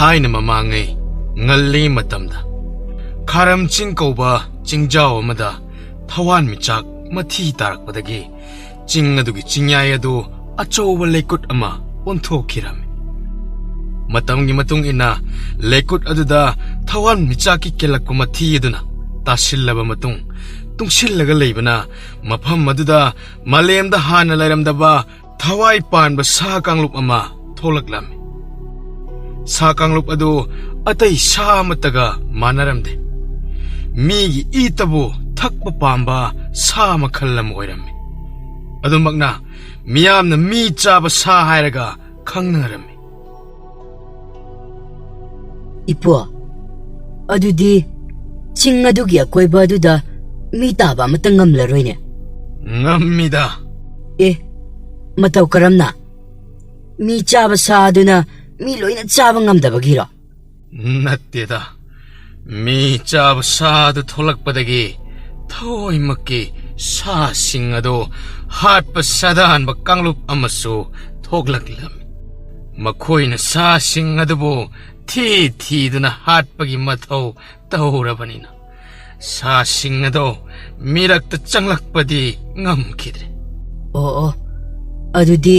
Thai na mamangai ngalli matamda Karam ching kauba chingjaw amada Thawan michak mathi tarak padagi Ching adugi chingyay adu achawba lekut ama onthokirami Matamgi matung ina lekut aduda Thawan michaki kelakpa mathi aduna Tashillaba matung Tungsillaga leibana Mafam aduda Malemda hana lairamdaba Thawai panba sa kanglup ama tholaklam Sa kanglup adu atay sa mataga manaramde Migi itabu thakpa pamba sa makhallam oirami Adumakna miyamna mi chaba sa hairaga khangnarami Ipo adudi ching adugi akoiba aduda mi taba matang ngamlaroine Ngammida mataw karamna mi chaba sa aduna mi loina chaba ngamdabagiro Natteda Mi chaba saadu tholakpadagi Thoi makki sa singado Hatpa sadanba kanglup amasu thoglaklam Makhoina sa singadabu Thi duna hatpagi mathau tawrabanina Sa singado mirakta changlakpadi ngamkidre adudi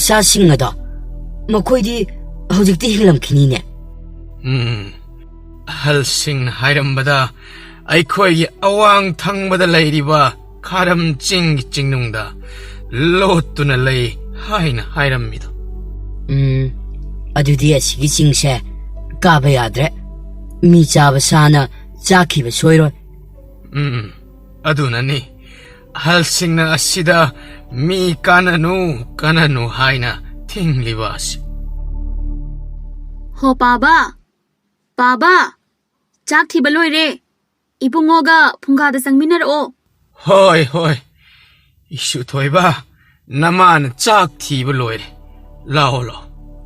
sa singado makoidi hojikti hilamkinine Halsing hairambada Aikhoigi awang thangbada lairiba Karam chingnungda Lotuna lay haina hairammido adudi asigi chingse kaba yadre mi chaba sana chakiba soiroi Adunani Halsingna asida mi kananu haina tinglibasi Ho Baba Chak thi baloi re Ipungoga phungga da sangminar o Hoi Isu thoiba Naman chak thiba loire Lao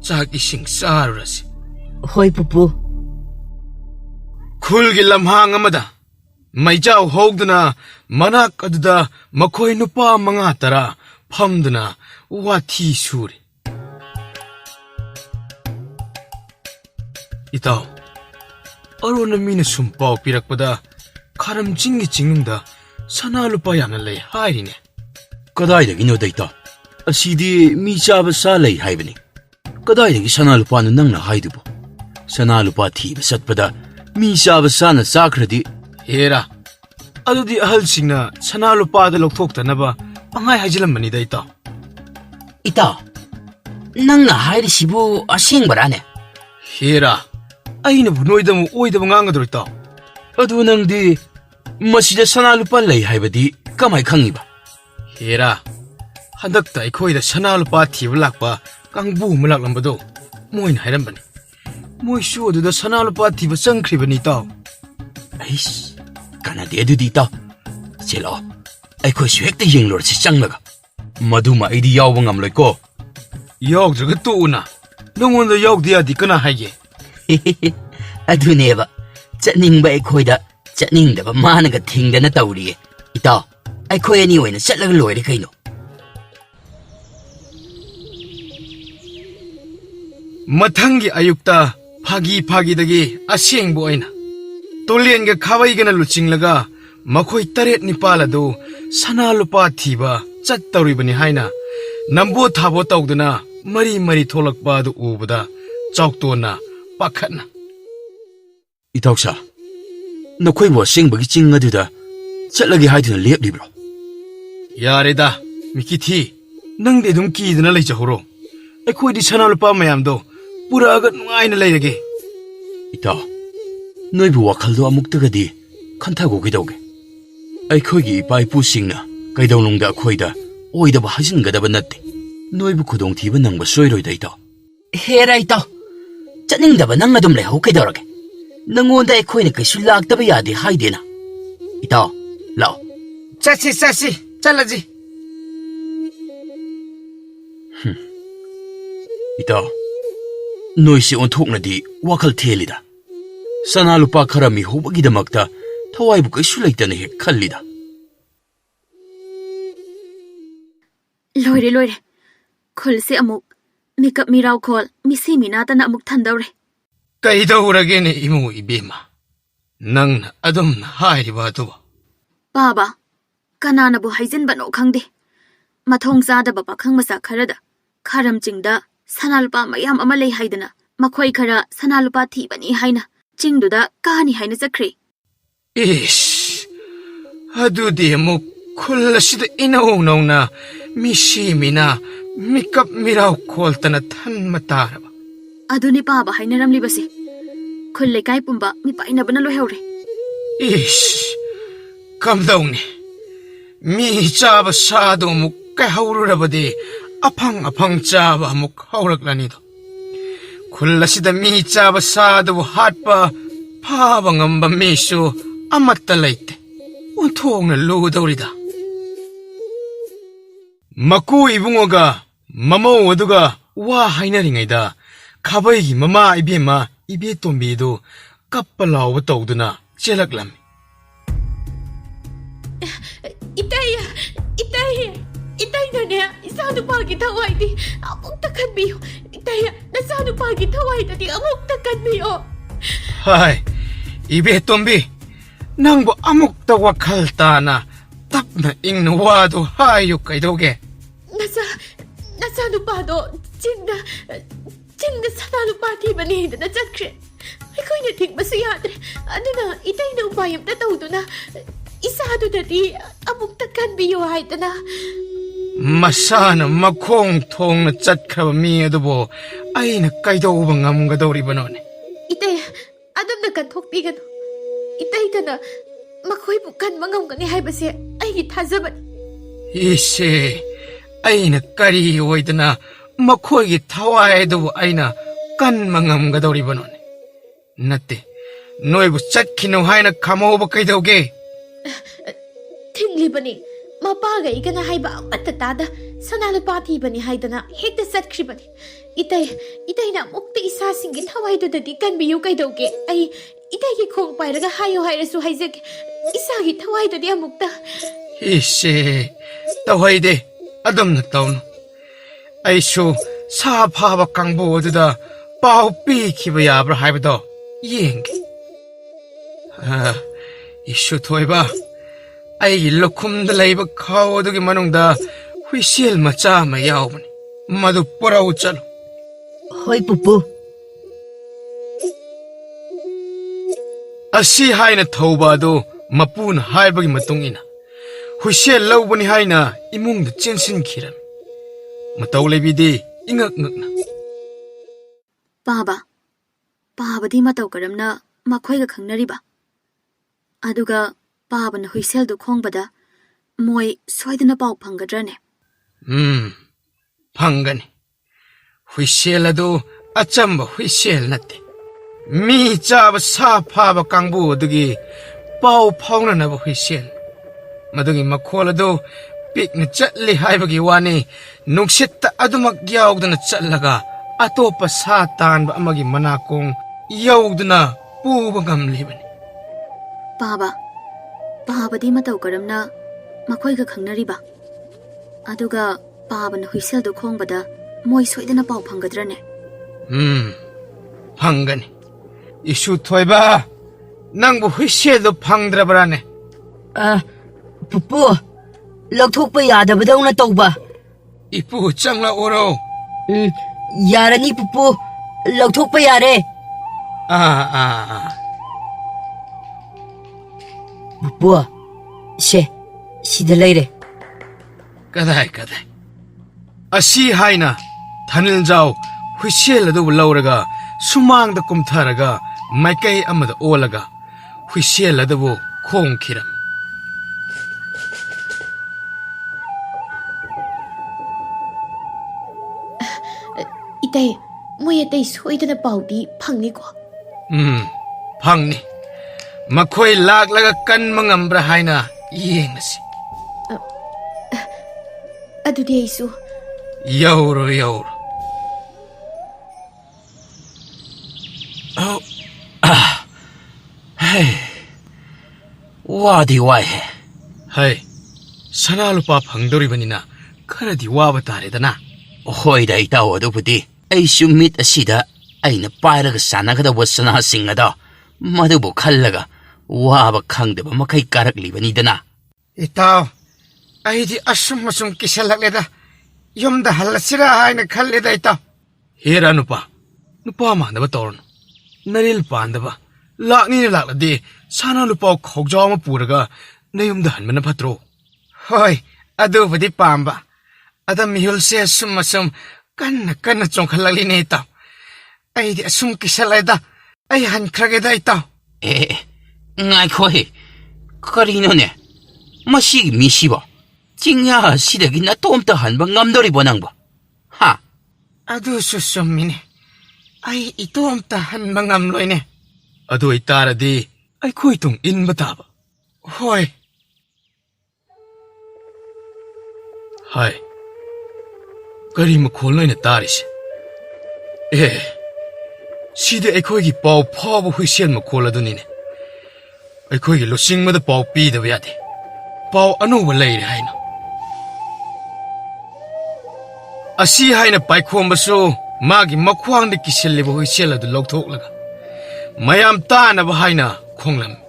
chak ising sarurasi hoi pupu Khulgi lamhang amada Maijaw hogduna manak aduda makhoi nupa manga tara phamduna wathi suri Itaw Arona mina sumpaw pirakpada Karam chingnungda sana lupa yamna lay hairine Kadaidagino dayta Asidi mi chaba sa lay haibani Kadaidagi sana lupa na nang na haidubo Sana lupa thiba satpada mi chaba sana sakradi Hera Adudi ahalsingna sana lupa da lokthoktanaba pangay hajilamani dayta ita nang na hairi sibu asing barane Hera Aina bunoidamu oidamu ngangadorita Adu nangdi Masida sana lupa lay haibadi kamay khangiba Hera Handakta ikhoida sana lupa thiba lakpa kangbu malaklambado moina hairambani Moisu aduda sana lupa thiba changkhribani taw Ais Kanade adudi ta Chelo Aikoi suhekta yenglor si changlaga Maduma aidi yawba ngamloy ko Yawdraga tuuna Nongonda yawdiyadi kana haige aduneba chatningba aikhoida chatningdaba managa thingdana tawriye ita aikhoi ani oina chatlaga loire kaino Mathangi ayukta phagidagi asengbu aina Tolienga khawaigana luchinglaga makhoi taret nipal adu sana lupa thiba chattawribani haina nambo thabo tawduna mari tholakpa adu ubada chawktona pakhatna Itauksa Nakoi bo singbagi ching aduda Chatlagi haiduna leplibro Yareda mikithi nangde dum kiduna leijahoro Aikhoidi sana lupa mayamdo puraga nungaina leirage Itaw Noibu wakhaldo amuktagadi Kanthago gidawge Aikhoigi ipa ipusingna Kaidawnungda akhoida Oidaba hasingadaba natte Noibu khudong thiba nangba soiroida itaw hera ita chatningdaba nang adum lehau kaidorage nangonda aikhoina kaisu laktaba yade haidena ita lao Chasi chalaji Itaw Noisi onthoknadi wakhal thelida Sana lupa kharami hobagidamagta Thawaibu kaisu laitana hek khallida Loire Khul se amuk Mikap miraw khol misi minata na amuk thandawre ꯀꯩꯗꯧꯔꯒꯦꯅꯦ ꯏꯃꯨ ꯏꯕꯦꯝꯃ ꯅꯪꯅ ꯑꯗꯨꯝꯅ ꯍꯥꯏꯔꯤꯕ ꯑꯗꯨꯕꯨ ꯄꯥꯕ ꯀꯅꯥꯅꯕꯨ ꯍꯥꯏꯖꯤꯟꯕꯅꯣ ꯈꯪꯗꯦ ꯃꯊꯣꯡ ꯆꯥꯗꯕ ꯄꯥꯈꯪ ꯃꯆꯥ ꯈꯔꯗ ꯈꯥꯔꯝ ꯆꯤꯡꯗ ꯁꯅꯥ ꯂꯨꯄꯥ ꯃꯌꯥꯝ ꯑꯃ ꯂꯩ ꯍꯥꯏꯗꯅ ꯃꯈꯣꯏ ꯈꯔ ꯁꯅꯥ ꯂꯨꯄꯥ ꯊꯤꯕꯅꯤ ꯍꯥꯏꯅ ꯆꯤꯡꯗꯨꯗ ꯀꯥꯅꯤ ꯍꯥꯏꯅ ꯆꯠꯈ꯭ꯔꯦ ꯏꯁ ꯑꯗꯨꯗꯤ ꯑꯃꯨꯛ ꯈꯨꯜ ꯑꯁꯤꯗ ꯏꯅꯧ ꯅꯧꯅ ꯃꯤꯁꯤ ꯃꯤꯅ ꯃꯤꯀꯞ ꯃꯤꯔꯥꯎ ꯈꯣꯜꯇꯅ ꯊꯟꯕ ꯇꯥꯔꯕ ꯑꯗꯨꯅꯤ ꯄꯥꯕ ꯍꯥꯏꯅꯔꯝꯂꯤꯕꯁꯦ ꯈꯨꯜ ꯂꯩꯀꯥꯏ ꯄꯨꯝꯕ ꯃꯤꯄꯥꯏꯅꯕꯅ ꯂꯣꯏꯍꯧꯔꯦ ꯏꯁ ꯀꯝꯗꯧꯅꯤ ꯃꯤ ꯆꯥꯕ ꯁꯥꯗꯣ ꯑꯃꯨꯛ ꯀꯥꯏꯍꯧꯔꯨꯔꯕꯗꯤ ꯑꯐꯪ ꯑꯐꯪ ꯆꯥꯕ ꯑꯃꯨꯛ ꯍꯧꯔꯛꯂꯅꯤꯗꯣ ꯈꯨꯜ ꯑꯁꯤꯗ ꯃꯤ ꯆꯥꯕ ꯁꯥꯗꯨꯕꯨ ꯍꯥꯠꯄ ꯐꯥꯕ ꯉꯝꯕ ꯃꯤꯁꯨ ꯑꯃꯠꯇ ꯂꯩꯇꯦ ꯑꯣꯟꯊꯣꯛꯅ ꯂꯨꯗꯧꯔꯤꯗ ꯃꯀꯨ ꯏꯕꯨꯡꯉꯣꯒ ꯃꯃꯧ ꯑꯗꯨꯒ ꯋꯥ ꯍꯥꯏꯅꯔꯤꯉꯩꯗ ꯈꯥꯕꯩꯒꯤ ꯃꯃꯥ 이베ꯝꯃ 이베ꯇꯣꯝꯕꯤꯗꯨ ꯀꯞꯄ ꯂꯥꯎꯕ ꯇꯧꯗꯨꯅ ꯆꯦꯜꯂꯛꯂꯝꯃꯤ 이따이너네 이사누파기 타와이디 아묵다 간비요 이따야 나사누파기 타와이다디 아묵다 간비요 하이 이베tom비 낭보 아묵다 와칼 따나 답나 잉는 와도 하이요 까이도게 나사누파도 징다 사나누파티바니 나 짝크레 ꯑꯩꯈꯣꯏꯅ ꯊꯤꯡꯕꯁꯨ ꯌꯥꯗ꯭ꯔꯦ ꯑꯗꯨꯅ 이따이나 우파이 ꯑꯝꯇ ꯇꯧꯗꯨꯅ 이사ꯗꯨꯗꯗꯤ ꯑꯃꯨꯛꯇ ꯀꯟꯕꯤꯌꯣ ꯍꯥꯏꯗꯅ ꯃꯁꯥꯅ ꯃꯈꯣꯡ ꯊꯣꯡꯅ ꯆꯠꯈ꯭ꯔꯕ ꯃꯤ ꯑꯗꯨꯕꯨ ꯑꯩꯅ ꯀꯩꯗꯧꯕ ꯉꯝꯒꯗꯧꯔꯤꯕꯅꯣꯅꯦ 이따야 ꯑꯗꯨꯝꯅ ꯀꯟꯊꯣꯛꯄꯤꯒꯅꯨ 이따이ꯇꯅ ꯃꯈꯣꯏꯕꯨ ꯀꯟꯕ ꯉꯝꯒꯅꯤ ꯍꯥꯏꯕꯁꯦ ꯑꯩꯒꯤ ꯊꯥꯖꯕꯅꯤ 이세 ꯑꯩꯅ ꯀꯔꯤ ꯑꯣꯏꯗꯅ ꯃꯈꯣꯏꯒꯤ ꯊꯋꯥꯏ ꯑꯗꯨꯕꯨ ꯑꯩꯅ ꯀꯟꯕ ꯉꯝꯒꯗꯧꯔꯤꯕꯅꯣꯅꯦ ꯅꯠꯇꯦ ꯅꯣꯏꯕꯨ ꯆꯠꯈꯤꯅꯨ ꯍꯥꯏꯅ ꯈꯥꯝꯍꯧꯕ ꯀꯩꯗꯧꯒꯦ ꯊꯤꯡꯂꯤꯕꯅꯤ ꯃꯄꯥꯒ ꯑꯩꯒꯅ ꯍꯥꯏꯕ ꯑꯃꯠꯇ ꯇꯥꯗ ꯁꯅꯥꯂꯨꯄꯥ ꯊꯤꯕꯅꯤ ꯍꯥꯏꯗꯅ ꯍꯦꯛꯇ ꯆꯠꯈ꯭ꯔꯤꯕꯅꯤ 이따이나 ꯑꯃꯨꯛꯇ 이사ꯁꯤꯡꯒꯤ ꯊꯋꯥꯏꯗꯨꯗꯗꯤ ꯀꯟꯕꯤꯌꯨ ꯀꯩꯗꯧꯒꯦ ꯑꯩ 이따이ꯒꯤ ꯈꯣꯡ ꯄꯥꯏꯔꯒ ꯍꯥꯏꯌꯣ ꯍꯥꯏꯔꯁꯨ ꯍꯥꯏꯖꯒꯦ 이사ꯒꯤ ꯊꯋꯥꯏꯗꯗꯤ ꯑꯃꯨꯛꯇ 이세 ꯇꯧꯍꯩꯗꯦ ꯑꯗꯨꯝꯅ ꯇꯧꯅꯨ ꯑꯩꯁꯨ ꯁꯥ ꯐꯥꯕ ꯀꯥꯡꯕꯨ ꯑꯗꯨꯗ ꯄꯥꯎ ꯄꯤꯈꯤꯕ ꯌꯥꯕ꯭ꯔꯥ ꯍꯥꯏꯕꯗꯣ ꯌꯦꯡꯒꯦ 이슈 ꯊꯣꯏꯕ ꯑꯩꯒꯤ ꯂꯨꯈꯨꯝꯗ ꯂꯩꯕ ꯈꯥꯎ ꯑꯗꯨꯒꯤ ꯃꯅꯨꯡꯗ ꯍꯨꯏꯁꯦꯜ ꯃꯆꯥ ꯑꯃ ꯌꯥꯎꯕꯅꯤ ꯃꯗꯨ ꯄꯨꯔꯛꯎ ꯆꯠꯂꯨ ꯍꯣꯏ ꯄꯨꯄꯨ ꯑꯁꯤ ꯍꯥꯏꯅ ꯊꯧꯕ ꯑꯗꯨ ꯃꯄꯨꯅ ꯍꯥꯏꯕꯒꯤ ꯃꯇꯨꯡ ꯏꯟꯅ ꯍꯨꯏꯁꯦꯜ ꯂꯧꯕꯅꯤ ꯍꯥꯏꯅ ꯏꯃꯨꯡꯗ ꯆꯦꯟꯁꯤꯟꯈꯤꯔꯝꯃꯤ ꯃꯇꯧ ꯂꯩꯕꯤꯗꯦ ꯏꯉꯛ ꯉꯛꯅ ꯄꯥꯕꯗꯤ ꯃꯇꯧ ꯀꯔꯝꯅ ꯃꯈꯣꯏꯒ ꯈꯪꯅꯔꯤꯕ ꯑꯗꯨꯒ ꯄꯥꯕꯅ ꯍꯨꯏꯁꯦꯜꯗꯨ ꯈꯣꯡꯕꯗ ꯃꯣꯏ ꯁꯣꯏꯗꯅ ꯄꯥꯎ ꯐꯪꯒꯗ꯭ꯔꯅꯦ ꯐꯪꯒꯅꯤ ꯍꯨꯏꯁꯦꯜ ꯑꯗꯨ ꯑꯆꯝꯕ ꯍꯨꯏꯁꯦꯜ ꯅꯠꯇꯦ ꯃꯤ ꯆꯥꯕ ꯁꯥ ꯐꯥꯕ ꯀꯥꯡꯕꯨ ꯑꯗꯨꯒꯤ ꯄꯥꯎ ꯐꯥꯎꯅꯅꯕ ꯍꯨꯏꯁꯦꯜ ꯃꯗꯨꯒꯤ ꯃꯈꯣꯜ ꯑꯗꯨ ꯄꯤꯛꯅ ꯆꯠꯂꯤ ꯍꯥꯏꯕꯒꯤ ꯋꯥꯅꯤ ꯅꯨꯡꯁꯤꯠꯇ ꯑꯗꯨꯃꯛ ꯌꯥꯎꯗꯨꯅ ꯆꯠꯂꯒ ꯑꯇꯣꯞꯄ ꯁꯥ ꯇꯥꯟꯕ ꯑꯃꯒꯤ ꯃꯅꯥꯀꯣꯡ ꯌꯧꯗꯨꯅ ꯄꯨꯕ ꯉꯝꯂꯤꯕꯅꯤ ꯄꯥꯕꯗꯤ ꯃꯇꯧ ꯀꯔꯝꯅ ꯃꯈꯣꯏꯒ ꯈꯪꯅꯔꯤꯕ ꯑꯗꯨꯒ ꯄꯥꯕꯅ ꯍꯨꯏꯁꯦꯜꯗꯨ ꯈꯣꯡꯕꯗ ꯃꯣꯏ ꯁꯣꯏꯗꯅ ꯄꯥꯎ ꯐꯪꯒꯗ꯭ꯔꯅꯦ ꯐꯪꯒꯅꯤ 이슈 ꯊꯣꯏꯕ ꯅꯪꯕꯨ ꯍꯨꯏꯁꯦꯜꯗꯨ ꯐꯪꯗ꯭ꯔꯕ꯭ꯔꯥꯅꯦ ꯄꯨꯄꯨ ꯂꯧꯊꯣꯛꯄ ꯌꯥꯗꯕꯗꯧꯅ ꯇꯧꯕ ꯏꯄꯨ ꯆꯪꯂꯛꯎꯔꯣ ꯌꯥꯔꯅꯤ ꯄꯨꯄꯨ ꯂꯧꯊꯣꯛꯄ ꯌꯥꯔꯦ ꯄꯨꯄꯨ ꯁꯤꯗ ꯂꯩꯔꯦ ꯀꯗꯥꯏ ꯑꯁꯤ ꯍꯥꯏꯅ ꯊꯅꯤꯜꯖꯥꯎ ꯍꯨꯏꯁꯦꯜ ꯑꯗꯨꯕꯨ ꯂꯧꯔꯒ ꯁꯨꯃꯥꯡꯗ ꯀꯨꯝꯊꯔꯒ ꯃꯥꯏꯀꯩ ꯑꯃꯗ ꯑꯣꯜꯂꯒ ꯍꯨꯏꯁꯦꯜ ꯑꯗꯨꯕꯨ ꯈꯣꯡꯈꯤꯔꯝꯃꯤ 이따이 ꯃꯣꯏ ꯑꯇꯩ ꯁꯣꯏꯗꯅ ꯄꯥꯎꯗꯤ ꯐꯪꯅꯤꯀꯣ ꯐꯪꯅꯤ ꯃꯈꯣꯏ ꯂꯥꯛꯂꯒ ꯀꯟꯕ ꯉꯝꯕ꯭ꯔꯥ ꯍꯥꯏꯅ ꯌꯦꯡꯂꯁꯤ ꯑꯗꯨꯗꯤ ꯑꯩꯁꯨ ꯌꯧꯔꯣ 와디 와해 ꯍꯩ ꯁꯅꯥ ꯂꯨꯄꯥ ꯐꯪꯗꯧꯔꯤꯕꯅꯤꯅ ꯈꯔꯗꯤ ꯋꯥꯕ ꯇꯥꯔꯦꯗꯅ ꯍꯣꯏꯗ ꯏꯇꯥꯎ ꯑꯗꯨꯕꯨꯗꯤ ꯑꯩꯁꯨ ꯃꯤꯠ ꯑꯁꯤꯗ ꯑꯩꯅ ꯄꯥꯏꯔꯒ ꯁꯥꯟꯅꯒꯗꯧꯕ ꯁꯅꯥꯁꯤꯡ ꯑꯗꯣ ꯃꯗꯨꯕꯨ ꯈꯜꯂꯒ ꯋꯥꯕ ꯈꯪꯗꯕ ꯃꯈꯩ ꯀꯥꯔꯛꯂꯤꯕꯅꯤꯗꯅ ꯏꯇꯥꯎ ꯑꯩꯗꯤ ꯑꯁꯨꯝ ꯑꯁꯨꯝ ꯀꯤꯁꯜꯂꯛꯂꯦꯗ ꯌꯨꯝꯗ ꯍꯜꯂꯁꯤꯔꯥ ꯍꯥꯏꯅ ꯈꯜꯂꯦꯗ ꯏꯇꯥꯎ ꯍꯦꯔꯥ ꯅꯨꯄꯥ ꯃꯥꯟꯗꯕ ꯇꯧꯔꯅꯨ ꯅꯔꯤꯜ ꯄꯥꯟꯗꯕ ꯂꯥꯛꯅꯤꯅ ꯂꯥꯛꯂꯗꯤ ꯁꯥꯅꯥ ꯂꯨꯄꯥ ꯈꯧꯖꯥꯎ ꯑꯃ ꯄꯨꯔꯒ ꯅꯌꯨꯝꯗ ꯍꯟꯕꯅ ꯐꯠꯇ꯭ꯔꯣ ꯍꯣꯏ ꯑꯗꯨꯕꯨꯗꯤ ꯄꯥꯝꯕ ꯑꯗ ꯃꯤꯍꯨꯜꯁꯦ ꯑꯁꯨꯝ ꯀꯟꯅ ꯆꯣꯡꯈꯠꯂꯛꯂꯤꯅꯦ ꯏꯇꯥꯎ ꯑꯩꯗꯤ ꯑꯁꯨꯝ ꯀꯤꯁꯜꯂꯦꯗ ꯑꯩ ꯍꯟꯈ꯭ꯔꯒꯦꯗ ꯏꯇꯥꯎ ꯉꯥꯏꯈꯣꯍꯦ ꯀꯔꯤꯅꯣꯅꯦ ꯃꯁꯤꯒꯤ ꯃꯤꯁꯤꯕꯣ ꯆꯤꯡꯌꯥ ꯑꯁꯤꯗꯒꯤ ꯅꯇꯣꯝꯇ ꯍꯟꯕ ꯉꯝꯗꯣꯔꯤꯕꯣ ꯅꯪꯕꯣ ꯍꯥ ꯑꯗꯨꯁꯨ ꯆꯨꯝꯃꯤꯅꯦ ꯑꯩ ꯏꯇꯣꯝꯇ ꯍꯟꯕ ꯉꯝꯂꯣꯏꯅꯦ ꯑꯗꯨ ꯑꯣꯏꯇꯥꯔꯗꯤ ꯑꯩꯈꯣꯏ ꯇꯨꯡ ꯏꯟꯕ ꯇꯥꯕ ꯍꯣꯏ ꯍꯥꯏ ꯀꯔꯤ ꯃꯈꯣꯜꯅꯣ ꯑꯩꯅ ꯇꯥꯔꯤꯁꯦ ꯁꯤꯗꯤ ꯑꯩꯈꯣꯏꯒꯤ ꯄꯥꯎ ꯐꯥꯎꯕ ꯍꯨꯏꯁꯦꯜ ꯃꯈꯣꯜ ꯑꯗꯨꯅꯤꯅꯦ ꯑꯩꯈꯣꯏꯒꯤ ꯂꯨꯆꯤꯡꯕꯗ ꯄꯥꯎ ꯄꯤꯗꯕ ꯌꯥꯗꯦ ꯄꯥꯎ ꯑꯅꯧꯕ ꯂꯩꯔꯦ ꯍꯥꯏꯅ ꯑꯁꯤ ꯍꯥꯏꯅ ꯄꯥꯏꯈꯣꯝꯕꯁꯨ ꯃꯥꯒꯤ ꯃꯈ꯭ꯋꯥꯡꯗ ꯀꯤꯁꯤꯜꯂꯤꯕ ꯍꯨꯏꯁꯦꯜ ꯑꯗꯨ ꯂꯧꯊꯣꯛꯂꯒ ꯃꯌꯥꯝ ꯇꯥꯅꯕ ꯍꯥꯏꯅ ꯈꯣꯡꯂꯝꯃꯤ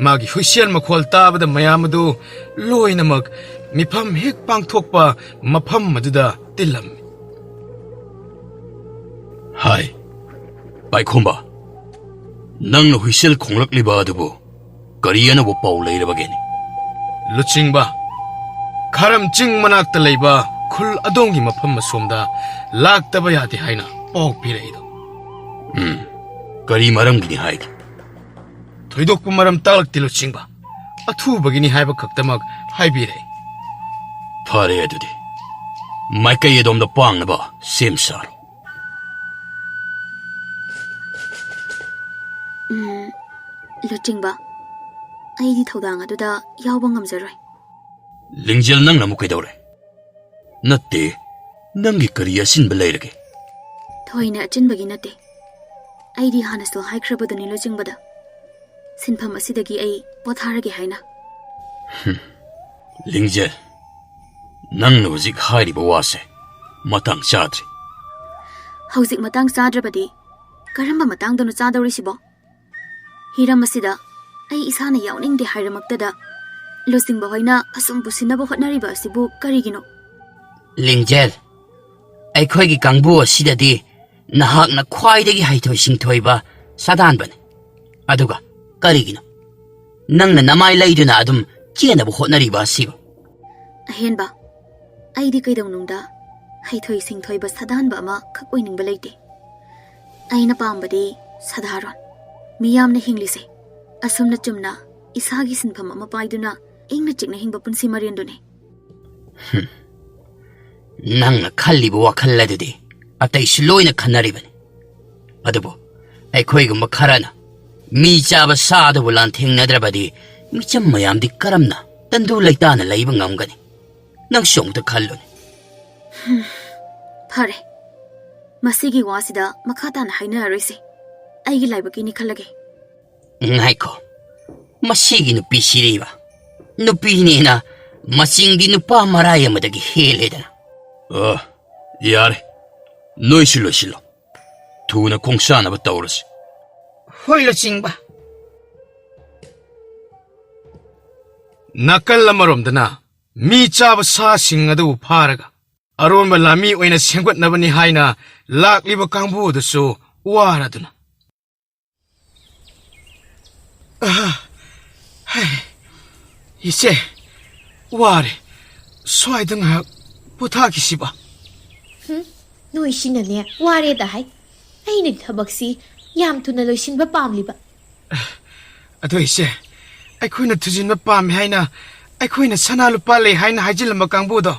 ꯃꯥꯒꯤ ꯍꯨꯏꯁꯦꯜ ꯃꯈꯣꯜ ꯇꯥꯕꯗ ꯃꯌꯥꯝ ꯑꯗꯨ ꯂꯣꯏꯅꯃꯛ ꯃꯤꯐꯝ ꯍꯦꯛ ꯄꯥꯡꯊꯣꯛꯄ ꯃꯐꯝ ꯑꯗꯨꯗ ꯇꯤꯜꯂꯝꯃꯤ ꯍꯥꯏ ꯄꯥꯏꯈꯣꯝꯕ ꯅꯪꯅ ꯍꯨꯏꯁꯦꯜ ꯈꯣꯡꯂꯛꯂꯤꯕ ꯑꯗꯨꯕꯨ ꯀꯔꯤ ꯑꯅꯧꯕ ꯄꯥꯎ ꯂꯩꯔꯕꯒꯦꯅꯦ ꯂꯨꯆꯤꯡꯕ ꯈꯥꯔꯝ ꯆꯤꯡ ꯃꯅꯥꯛꯇ ꯂꯩꯕ ꯈꯨꯜ ꯑꯗꯣꯝꯒꯤ ꯃꯐꯝ ꯑꯁꯣꯝꯗ ꯂꯥꯛꯇꯕ ꯌꯥꯗꯦ ꯍꯥꯏꯅ ꯄꯥꯎ ꯄꯤꯔꯛꯏꯗꯣ ꯀꯔꯤ ꯃꯔꯝꯒꯤꯅꯤ ꯍꯥꯏꯒꯦ ꯊꯣꯏꯗꯣꯛꯄ ꯃꯔꯝ ꯇꯥꯛꯂꯛꯇꯦ ꯂꯨꯆꯤꯡꯕ ꯑꯊꯨꯕꯒꯤꯅꯤ ꯍꯥꯏꯕ ꯈꯛꯇꯃꯛ ꯍꯥꯏꯕꯤꯔꯛꯏ ꯐꯔꯦ ꯑꯗꯨꯗꯤ ꯃꯥꯏꯀꯩ ꯑꯗꯣꯝꯗ ꯄꯥꯡꯅꯕ ꯁꯦꯝ ꯁꯥꯔꯣ ꯂꯨꯆꯤꯡꯕ ꯑꯩꯗꯤ ꯊꯧꯗꯥꯡ ꯑꯗꯨꯗ ꯌꯥꯎꯕ ꯉꯝꯖꯔꯣꯏ ꯂꯤꯡꯖꯦꯜ ꯅꯪꯅ ꯑꯃꯨꯛ ꯀꯩꯗꯧꯔꯦ ꯅꯠꯇꯦ ꯅꯪꯒꯤ ꯀꯔꯤ ꯑꯁꯤꯟꯕ ꯂꯩꯔꯒꯦ ꯊꯣꯏꯅ ꯑꯆꯤꯟꯕꯒꯤ ꯅꯠꯇꯦ ꯑꯩꯗꯤ ꯍꯥꯟꯅꯁꯨ ꯍꯥꯏꯈ꯭ꯔꯕꯗꯨꯅꯤ ꯂꯨꯆꯤꯡꯕꯗ ꯁꯤꯟꯐꯝ ꯑꯁꯤꯗꯒꯤ ꯑꯩ ꯄꯣꯊꯥꯔꯒꯦ ꯍꯥꯏꯅ ꯂꯤꯡꯖꯦꯜ ꯅꯪꯅ ꯍꯧꯖꯤꯛ ꯍꯥꯏꯔꯤꯕ ꯋꯥꯁꯦ ꯃꯇꯥꯡ ꯆꯥꯗ꯭ꯔꯤ ꯍꯧꯖꯤꯛ ꯃꯇꯥꯡ ꯆꯥꯗ꯭ꯔꯕꯗꯤ ꯀꯔꯝꯕ ꯃꯇꯥꯡꯗꯅꯣ ꯆꯥꯗꯧꯔꯤꯁꯤꯕꯣ ꯍꯤꯔꯝ ꯑꯁꯤꯗ ꯑꯩ ꯏꯁꯥꯅ ꯌꯥꯎꯅꯤꯡꯗꯦ ꯍꯥꯏꯔꯃꯛꯇꯗ ꯂꯨꯆꯤꯡꯕ ꯍꯣꯏꯅ ꯑꯁꯨꯝ ꯄꯨꯁꯤꯟꯅꯕ ꯍꯣꯠꯅꯔꯤꯕ ꯑꯁꯤꯕꯨ ꯀꯔꯤꯒꯤꯅꯣ ꯂꯤꯡꯖꯦꯜ ꯑꯩꯈꯣꯏꯒꯤ ꯀꯥꯡꯕꯨ ꯑꯁꯤꯗꯗꯤ ꯅꯍꯥꯛꯅ ꯈ꯭ꯋꯥꯏꯗꯒꯤ ꯍꯩꯊꯣꯏ ꯁꯤꯡꯊꯣꯏꯕ ꯁꯥꯗꯥꯟꯕꯅꯤ ꯑꯗꯨꯒ ꯀꯔꯤꯒꯤꯅꯣ ꯅꯪꯅ ꯅꯃꯥꯏ ꯂꯩꯗꯨꯅ ꯑꯗꯨꯝ ꯆꯦꯟꯅꯕ ꯍꯣꯠꯅꯔꯤꯕ ꯑꯁꯤꯕꯨ ꯑꯍꯦꯟꯕ ꯑꯩꯗꯤ ꯀꯩꯗꯧꯅꯨꯡꯗ ꯍꯩꯊꯣꯏ ꯁꯤꯡꯊꯣꯏꯕ ꯁꯥꯗꯥꯟꯕ ꯑꯃ ꯈꯛ ꯑꯣꯏꯅꯤꯡꯕ ꯂꯩꯇꯦ ꯑꯩꯅ ꯄꯥꯝꯕꯗꯤ ꯁꯥꯗꯥꯔꯣꯟ ꯃꯤꯌꯥꯝꯅ ꯍꯤꯡꯂꯤꯁꯦ ꯑꯁꯨꯝꯅ ꯆꯨꯝꯅ ꯏꯁꯥꯒꯤ ꯁꯤꯟꯐꯝ ꯑꯃ ꯄꯥꯏꯗꯨꯅ ꯏꯪꯅ ꯆꯤꯛꯅ ꯍꯤꯡꯕ ꯄꯨꯟꯁꯤ ꯃꯔꯦꯟꯗꯨꯅꯤ ꯅꯪꯅ ꯈꯜꯂꯤꯕ ꯋꯥꯈꯜ ꯑꯗꯨꯗꯤ ꯑꯇꯩꯁꯨ ꯂꯣꯏꯅ ꯈꯟꯅꯔꯤꯕꯅꯤ ꯑꯗꯨꯕꯨ ꯑꯩꯈꯣꯏꯒꯨꯝꯕ ꯈꯔꯅ ꯃꯤ ꯆꯥꯕ ꯁꯥꯗꯕꯨ ꯂꯥꯟꯊꯦꯡꯅꯗ꯭ꯔꯕꯗꯤ ꯃꯤꯆꯝ ꯃꯌꯥꯝꯗꯤ ꯀꯔꯝꯅ ꯇꯟꯗꯨ ꯂꯩꯇꯥꯅ ꯂꯩꯕ ꯉꯝꯒꯅꯤ ꯅꯪꯁꯨ ꯑꯃꯨꯛꯇ ꯈꯜꯂꯨꯅꯦ ꯐꯔꯦ ꯃꯁꯤꯒꯤ ꯋꯥꯁꯤꯗ ꯃꯈꯥ ꯇꯥꯅ ꯍꯥꯏꯅꯔꯔꯣꯏꯁꯤ ꯑꯩꯒꯤ ꯂꯥꯏꯕꯛꯀꯤꯅꯤ ꯈꯜꯂꯒꯦ ꯉꯥꯏꯈꯣ ꯃꯁꯤꯒꯤ ꯅꯨꯄꯤꯁꯤꯔꯤꯕ ꯅꯨꯄꯤꯅꯦꯅ ꯃꯆꯤꯡꯗꯤ ꯅꯨꯄꯥ ꯃꯔꯥꯏ ꯑꯃꯗꯒꯤ ꯍꯦꯜꯂꯦꯗꯅ ꯌꯥꯔꯦ ꯅꯣꯏꯁꯨ ꯂꯣꯏꯁꯤꯜꯂꯣ ꯊꯨꯅ ꯈꯣꯡꯁꯥꯅꯕ ꯇꯧꯔꯁꯤ ꯍꯣꯏ ꯂꯨꯆꯤꯡꯕ ꯅꯥꯀꯜ ꯑꯃꯔꯣꯝꯗꯅ ꯃꯤ ꯆꯥꯕ ꯁꯥꯁꯤꯡ ꯑꯗꯨꯕꯨ ꯐꯥꯔꯒ ꯑꯔꯣꯟꯕ ꯂꯥꯟꯃꯤ ꯑꯣꯏꯅ ꯁꯦꯝꯒꯠꯅꯕꯅꯤ ꯍꯥꯏꯅ ꯂꯥꯛꯂꯤꯕ ꯀꯥꯡꯕꯨ ꯑꯗꯨꯁꯨ ꯋꯥꯔꯗꯨꯅ 이제 와래 소아이등학 부탁이시바 ꯅꯣꯏꯁꯤꯅꯅꯦ ꯋꯥꯔꯦꯗ ꯍꯥꯏ ꯑꯩꯅ ꯊꯕꯛꯁꯤ ꯌꯥꯝ ꯊꯨꯅ ꯂꯣꯏꯁꯤꯟꯕ ꯄꯥꯝꯂꯤꯕ ꯑꯗꯣ 이제 ꯑꯩꯈꯣꯏꯅ ꯊꯨꯖꯤꯟꯕ ꯄꯥꯝꯃꯤ ꯍꯥꯏꯅ ꯑꯩꯈꯣꯏꯅ ꯁꯅꯥ ꯂꯨꯄꯥ ꯂꯩ ꯍꯥꯏꯅ ꯍꯥꯏꯖꯤꯜꯂꯝꯕ ꯀꯥꯡꯕꯨꯗꯣ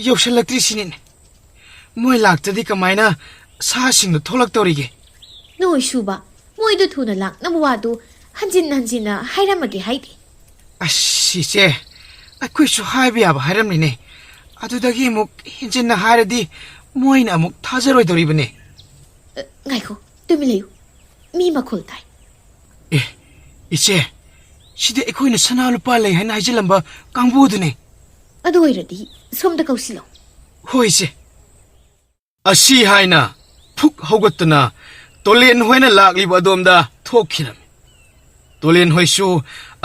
ꯌꯧꯁꯜꯂꯛꯇ꯭ꯔꯤꯁꯤꯅꯤꯅꯦ ꯃꯣꯏ ꯂꯥꯛꯇ꯭ꯔꯗꯤ ꯀꯃꯥꯏꯅ ꯁꯥꯁꯤꯡꯗꯣ ꯊꯣꯛꯂꯛꯇꯧꯔꯤꯒꯦ ꯅꯣꯏ ꯁꯨꯕ ꯃꯣꯏꯗꯣ ꯊꯨꯅ ꯂꯥꯛꯅꯕ ꯋꯥꯗꯨ ꯍꯟꯖꯤꯟꯅ ꯍꯥꯏꯔꯝꯃꯒꯦ ꯍꯥꯏꯗꯦ ꯑꯁ 이제 ꯑꯩꯈꯣꯏꯁꯨ ꯍꯥꯏꯕ ꯌꯥꯕ ꯍꯥꯏꯔꯝꯂꯤꯅꯦ ꯑꯗꯨꯗꯒꯤ ꯑꯃꯨꯛ ꯍꯦꯟꯖꯤꯟꯅ ꯍꯥꯏꯔꯗꯤ ꯃꯣꯏꯅ ꯑꯃꯨꯛ ꯊꯥꯖꯔꯣꯏꯗꯧꯔꯤꯕꯅꯦ ꯉꯥꯏꯈꯣ ꯇꯨꯃꯤꯟ ꯂꯩꯌꯨ ꯃꯤ ꯃꯈꯣꯜ ꯇꯥꯏ 이제 시대 ꯑꯩꯈꯣꯏꯅ ꯁꯅꯥ ꯂꯨꯄꯥ ꯂꯩ ꯍꯥꯏꯅ ꯍꯥꯏꯖꯤꯜꯂꯝꯕ ꯀꯥꯡꯕꯨꯗꯨꯅꯦ ꯑꯗꯨ ꯑꯣꯏꯔꯗꯤ ꯁꯣꯝꯗ ꯀꯧꯁꯤꯜꯂꯣ ꯍꯣꯏ 이제 ꯑꯁꯤ ꯍꯥꯏꯅ ꯊꯨꯛ ꯍꯧꯒꯠꯇꯨꯅ ꯇꯣꯂꯦꯟ ꯍꯣꯏꯅ ꯂꯥꯛꯂꯤꯕ ꯑꯗꯣꯝꯗ ꯊꯣꯛꯈꯤꯔꯝꯃꯤ꯫ ꯇꯣꯂꯦꯟ ꯍꯣꯏꯁꯨ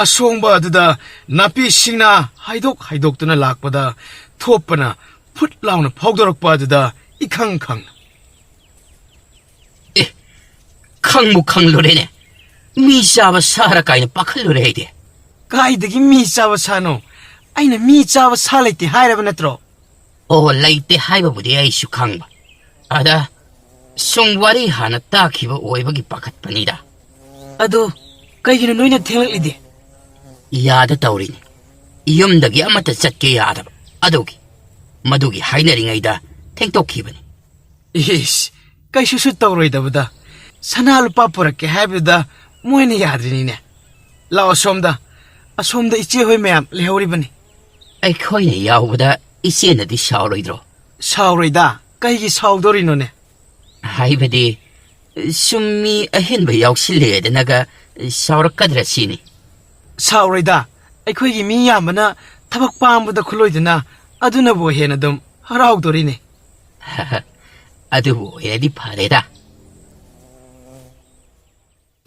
ꯑꯁꯣꯡꯕ ꯑꯗꯨꯗ ꯅꯥꯄꯤꯁꯤꯡꯅ ꯍꯥꯏꯗꯣꯛꯇꯨꯅ ꯂꯥꯛꯄꯗ ꯊꯣꯞꯄꯅ ꯐꯨꯠ ꯂꯥꯎꯅ ꯐꯥꯎꯗꯣꯔꯛꯄ ꯑꯗꯨꯗ 이캉캉 ꯑꯦ ꯈꯪꯕꯨ ꯈꯪꯂꯨꯔꯦꯅꯦ ꯃꯤ ꯆꯥꯕ ꯁꯥꯔ ꯀꯥꯏꯅ ꯄꯥꯈꯠꯂꯨꯔꯦ ꯑꯩꯗꯤ ꯀꯥꯏꯗꯒꯤ ꯃꯤ ꯆꯥꯕ ꯁꯥꯅꯣ ꯑꯩꯅ ꯃꯤ ꯆꯥꯕ ꯁꯥ ꯂꯩꯇꯦ ꯍꯥꯏꯔꯕ ꯅꯠꯇ꯭ꯔꯣ ꯑꯣ ꯂꯩꯇꯦ ꯍꯥꯏꯕꯕꯨꯗꯤ ꯑꯩꯁꯨ ꯈꯪꯕ ꯑꯗ ꯁꯨꯝ ꯋꯥꯔꯤ ꯍꯥꯟꯅ ꯇꯥꯈꯤꯕ ꯑꯣꯏꯕꯒꯤ ꯄꯥꯈꯠꯄꯅꯤꯗ ꯑꯗꯣ ꯀꯩꯒꯤꯅꯣ ꯅꯣꯏꯅ ꯊꯦꯡꯂꯛꯂꯤꯗꯤ ꯌꯥꯗ ꯇꯧꯔꯤꯅꯤ ꯌꯨꯝꯗꯒꯤ ꯑꯃꯠꯇ ꯆꯠꯀꯦ ꯌꯥꯗꯕ ꯃꯗꯨꯒꯤ ꯍꯥꯏꯅꯔꯤꯉꯩꯗ ꯊꯦꯡꯇꯣꯛꯈꯤꯕꯅꯤ ꯏꯁ ꯀꯩꯁꯨꯁꯨ ꯇꯧꯔꯣꯏꯗꯕꯗ ꯁꯅꯥ ꯂꯨꯄꯥ ꯄꯨꯔꯛꯀꯦ ꯍꯥꯏꯕꯗ ꯃꯣꯏꯅ ꯌꯥꯗ꯭ꯔꯤꯅꯤꯅꯦ ꯂꯥꯛꯑꯣ ꯑꯁꯣꯝꯗ ꯏꯆꯦ ꯍꯣꯏ ꯃꯌꯥꯝ ꯂꯩꯍꯧꯔꯤꯕꯅꯤ ꯑꯩꯈꯣꯏꯅ ꯌꯥꯎꯕꯗ ꯏꯆꯦꯅꯗꯤ ꯁꯥꯎꯔꯣꯏꯗ꯭ꯔꯣ ꯁꯥꯎꯔꯣꯏꯗ ꯀꯩꯒꯤ ꯁꯥꯎꯗꯣꯔꯤꯅꯣꯅꯦ ꯍꯥꯏꯕꯗꯤ ꯁꯨꯝ ꯃꯤ ꯑꯍꯦꯟꯕ ꯌꯥꯎꯁꯤꯜꯂꯦꯗꯅꯒ ꯁꯥꯎꯔꯛꯀꯗ꯭ꯔꯥ ꯁꯤꯅꯤ ꯁꯥꯎꯔꯣꯏꯗ ꯑꯩꯈꯣꯏꯒꯤ ꯃꯤ ꯌꯥꯝꯕꯅ ꯊꯕꯛ ꯄꯥꯡꯕꯗ ꯈꯨꯠꯂꯣꯏꯗꯅ ꯑꯗꯨꯅꯕꯨ ꯍꯦꯟꯅ ꯑꯗꯨꯝ ꯍꯔꯥꯎꯗꯣꯔꯤꯅꯦ ꯑꯗꯨꯕꯨ ꯑꯣꯏꯔꯗꯤ ꯐꯔꯦꯗ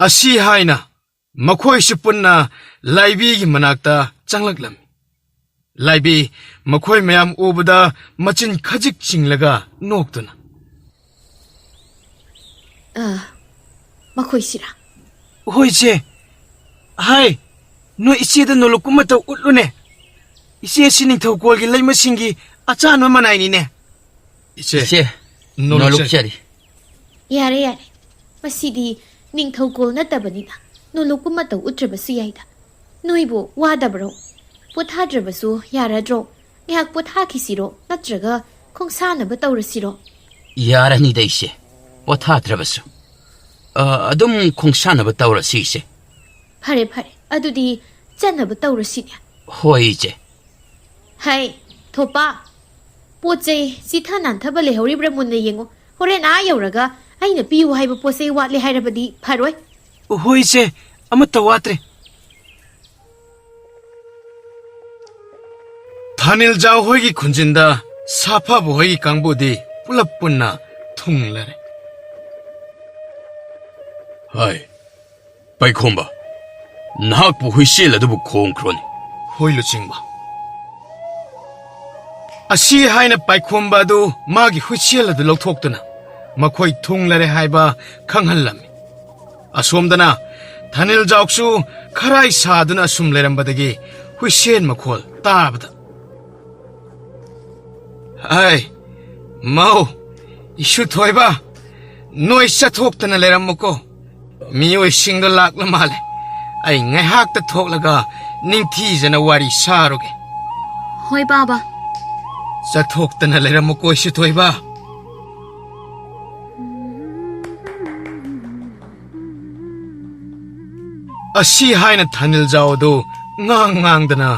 ꯑꯁꯤ ꯍꯥꯏꯅ ꯃꯈꯣꯏꯁꯨ ꯄꯨꯟꯅ ꯂꯥꯏꯕꯤꯒꯤ ꯃꯅꯥꯛꯇ ꯆꯪꯂꯛꯂꯝꯃꯤ ꯂꯥꯏꯕꯤ ꯃꯈꯣꯏ ꯃꯌꯥꯝ ꯎꯕꯗ ꯃꯆꯤꯟ ꯈꯖꯤꯛ ꯆꯤꯡꯂꯒ ꯅꯣꯛꯇꯨꯅ ꯃꯈꯣꯏꯁꯤꯔꯥ ꯍꯣꯏ ꯏꯆꯦ ꯍꯥꯏ ꯅꯣꯏ ꯏꯆꯦꯗ ꯅꯣꯂꯨꯛ ꯑꯃꯇ ꯎꯠꯂꯨꯅꯦ ꯏꯆꯦꯁꯤ ꯅꯤꯡꯊꯧꯀꯣꯜꯒꯤ ꯂꯩꯃꯁꯤꯡꯒꯤ ꯑꯆꯥꯟꯕ ꯃꯅꯥꯏꯅꯤꯅꯦ ꯏꯆꯦ ꯅꯣꯂꯨꯛꯆꯔꯤ ꯌꯥꯔꯦ ꯃꯁꯤꯗꯤ ꯅꯤꯡꯊꯧꯀꯣꯜ ꯅꯠꯇꯕꯅꯤꯅ ꯅꯣꯂꯨꯛꯀꯨꯝ ꯃꯇꯧ ꯎꯠꯇ꯭ꯔꯕꯁꯨ ꯌꯥꯏꯗ ꯅꯣꯏꯕꯨ ꯋꯥꯗꯕ꯭ꯔꯣ ꯄꯣꯊꯥꯗ꯭ꯔꯕꯁꯨ ꯌꯥꯔꯗ꯭ꯔꯣ ꯉꯥꯏꯍꯥꯛ ꯄꯣꯊꯥꯈꯤꯁꯤꯔꯣ ꯅꯠꯇ꯭ꯔꯒ ꯈꯣꯡꯁꯥꯅꯕ ꯇꯧꯔꯁꯤꯔꯣ ꯌꯥꯔꯅꯤꯗ ꯏꯆꯦ ꯄꯣꯊꯥꯗ꯭ꯔꯕꯁꯨ ꯑꯗꯨꯝ ꯈꯣꯡꯁꯥꯅꯕ ꯇꯧꯔꯁꯤ ꯏꯆꯦ ꯐꯔꯦ ꯑꯗꯨꯗꯤ ꯆꯠꯅꯕ ꯇꯧꯔꯁꯤꯅꯦ ꯍꯣꯏ ꯏꯆꯦ ꯍꯥꯏ ꯊꯣꯄꯥ ꯄꯣꯠ ꯆꯩ ꯆꯤꯊ ꯅꯥꯟꯊꯕ ꯂꯩꯍꯧꯔꯤꯕ꯭ꯔꯥ ꯃꯨꯟꯅ ꯌꯦꯡꯉꯣ ꯍꯣꯔꯦꯟ ꯌꯧꯔꯒ ꯑꯩꯅ ꯄꯤꯌꯨ ꯍꯥꯏꯕ ꯄꯣꯠ ꯆꯩ ꯋꯥꯠꯂꯦ ꯍꯥꯏꯔꯕꯗꯤ ꯐꯔꯣꯏ ꯍꯣꯏ ꯏꯆꯦ ꯑꯃꯠꯇ ꯋꯥꯠꯇ꯭ꯔꯦ ꯊꯥꯅꯤꯜꯖꯥꯎ ꯍꯣꯏꯒꯤ ꯈꯨꯟꯖꯤꯟꯗ ꯁꯥꯐꯕ ꯍꯣꯏꯒꯤ ꯀꯥꯡꯕꯨꯗꯤ ꯄꯨꯂꯞ ꯄꯨꯟꯅ ꯊꯨꯡꯂꯔꯦ ꯍꯥꯏ ꯄꯥꯏꯈꯣꯝꯕ ꯅꯍꯥꯛꯄꯨ ꯍꯨꯏꯁꯦꯜ ꯑꯗꯨꯕꯨ ꯈꯣꯡꯈ꯭ꯔꯣꯅꯤ ꯍꯣꯏ ꯂꯨꯆꯤꯡꯕ ꯑꯁꯤ ꯍꯥꯏꯅ ꯄꯥꯏꯈꯣꯝꯕ ꯑꯗꯨ ꯃꯥꯒꯤ ꯍꯨꯏꯁꯦꯜ ꯑꯗꯨ ꯂꯧꯊꯣꯛꯇꯨꯅ ꯃꯈꯣꯏ ꯊꯨꯡꯂꯔꯦ ꯍꯥꯏꯕ ꯈꯪꯍꯜꯂꯝꯃꯤ ꯑꯁꯣꯝꯗꯅ ꯊꯥꯅꯤꯜꯖꯥꯎꯁꯨ ꯈꯔꯥꯏ ꯁꯥꯗꯨꯅ ꯑꯁꯨꯝ ꯂꯩꯔꯝꯕꯗꯒꯤ ꯍꯨꯏꯁꯦꯜ ꯃꯈꯣꯜ ꯇꯥꯕꯗ ꯍꯥꯏ ꯃꯧ ꯏꯁꯨ ꯊꯣꯏꯕ ꯅꯣꯏ ꯆꯠꯊꯣꯛꯇꯅ ꯂꯩꯔꯝꯃꯨꯀꯣ ꯃꯤꯑꯣꯏꯁꯤꯡꯗꯣ ꯂꯥꯛꯂ ꯃꯥꯜꯂꯦ ꯑꯩ ꯉꯥꯏꯍꯥꯛꯇ ꯊꯣꯛꯂꯒ ꯅꯤꯡꯊꯤꯖꯅ ꯋꯥꯔꯤ ꯁꯥꯔꯨꯒꯦ ꯍꯣꯏ ꯕꯥꯕꯥ ꯆꯠꯊꯣꯛꯇꯅ ꯂꯩꯔꯝꯃꯨꯀꯣ ꯏꯁꯨ ꯊꯣꯏꯕ ꯑꯁꯤ ꯍꯥꯏꯅ ꯊꯥꯅꯤꯜꯖꯥꯎ ꯑꯗꯨ ꯉꯥꯡꯗꯅ